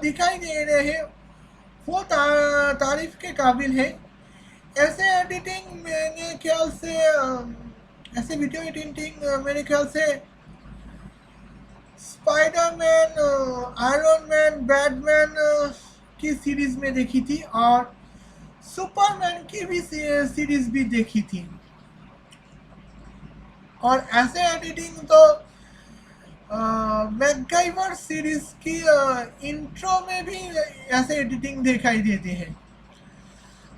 दिखाई दे रहे हैं वो तारीफ के काबिल है। ऐसे एडिटिंग मेरे ख्याल से ऐसे वीडियो एडिटिंग मेरे ख्याल से स्पाइडरमैन, आयरन मैन, बैटमैन की सीरीज में देखी थी और सुपरमैन की भी सीरीज भी देखी थी। और ऐसे एडिटिंग तो मैकगाइवर सीरीज की इंट्रो में भी ऐसे एडिटिंग दिखाई देते हैं।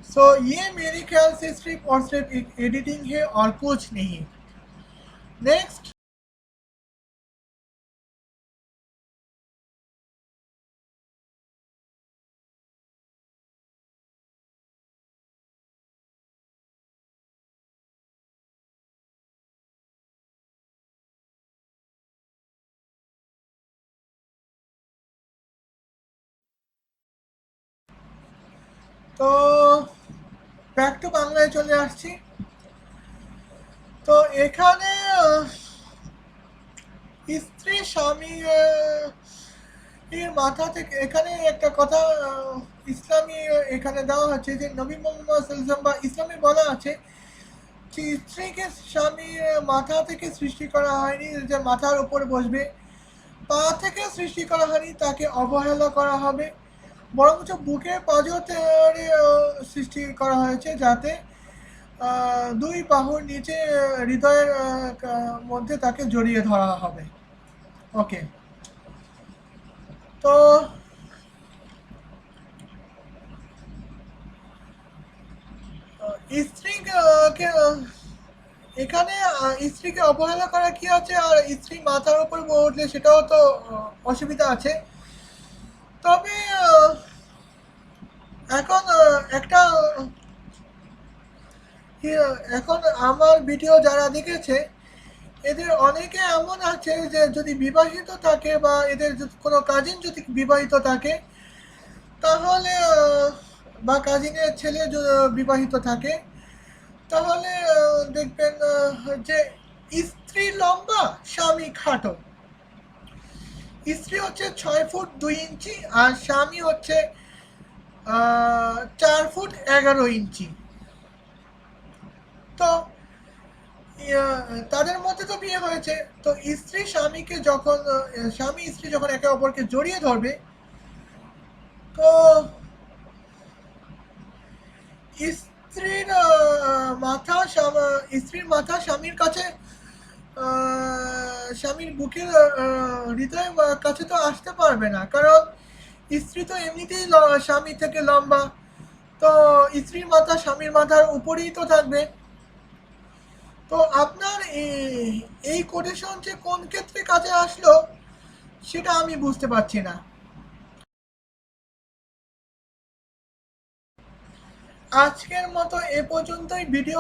सो ये मेरे ख्याल से सिर्फ और सिर्फ एक एडिटिंग है और कुछ नहीं। नेक्स्ट, তো ব্যাক টু বাংলায় চলে আসছি। তো এখানে স্ত্রী স্বামী এর মাথা থেকে এখানে একটা কথা ইসলামী এখানে দেওয়া হচ্ছে যে নবী মুহাম্মদ সাল্লাল্লাহু আলাইহি ওয়াসাল্লাম বা ইসলামে বলা আছে যে স্ত্রীকে স্বামী মাথা থেকে সৃষ্টি করা হয়নি যে মাথার উপরে বসবে, পা থেকে সৃষ্টি করা হয়নি তাকে অবহেলা করা হবে, বরঞ্চ বুকের পাঁজরে সৃষ্টি করা হয়েছে যাতে দুই বাহুর নিচে হৃদয়ের মধ্যে তাকে জড়িয়ে ধরা হবে। ওকে, তো স্ত্রীকে এখানে স্ত্রীকে অবহেলা করা কি আছে, আর স্ত্রী মাথার উপর উঠলে সেটাও তো অসুবিধা আছে। তবে এখন একটা এখন আমার ভিডিও যারা দেখেছে এদের অনেকে এমন আছে যে যদি বিবাহিত থাকে বা এদের কোনো কাজিন যদি বিবাহিত থাকে তাহলে বা কাজিনের ছেলে বিবাহিত থাকে তাহলে দেখবেন যে স্ত্রী লম্বা স্বামী খাটো। স্ত্রী হচ্ছে 6 ফুট 2 ইঞ্চি আর স্বামী হচ্ছে 4 ফুট 11 ইঞ্চি। তো তাদের মধ্যে তো বিয়ে হয়েছে, তো স্ত্রী স্বামীকে যখন স্বামী স্ত্রী যখন একে অপরকে জড়িয়ে ধরবে, তো স্ত্রীর স্ত্রীর মাথা স্বামীর কাছে, স্বামীর বুকের হৃদয় কাছে তো আসতে পারবে না, কারণ স্ত্রী তো এমনিতেই স্বামী থেকে লম্বা, তো স্ত্রীর মাথা স্বামীর মাথার উপরেই তো থাকবে। তো আপনার এই কোটেশন যে কোন ক্ষেত্রে কাজে আসলো সেটা আমি বুঝতে পারছি না। আজকের মতো এ পর্যন্তই। ভিডিও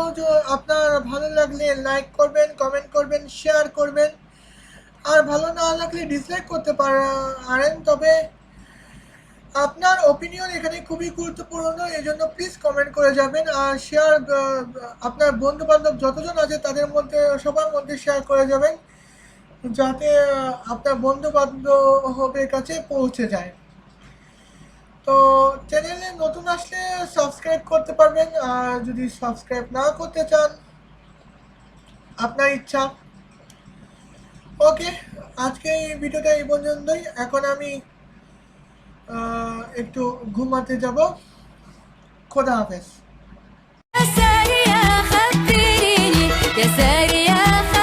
আপনার ভালো লাগলে লাইক করবেন, কমেন্ট করবেন, শেয়ার করবেন, আর ভালো না লাগলে ডিসলাইক করতে পারেন, তবে আপনার ওপিনিয়ন এখানে খুবই গুরুত্বপূর্ণ, এই জন্য প্লিজ কমেন্ট করে যাবেন, আর শেয়ার আপনার বন্ধু বান্ধব যতজন আছে তাদের মধ্যে সবার মধ্যে শেয়ার করে যাবেন, যাতে আপনার বন্ধু বান্ধবের কাছে পৌঁছে যায়। তো চ্যানেলে নতুন আসলে সাবস্ক্রাইব করতে পারবেন, আর যদি সাবস্ক্রাইব না করতে চান আপনার ইচ্ছা। ওকে, আজকে এই ভিডিওটা এই পর্যন্তই। এখন আমি একটু ঘুমাতে যাব। খোদা হাফেজ। يا ساري يا خبريني يا ساري يا خبريني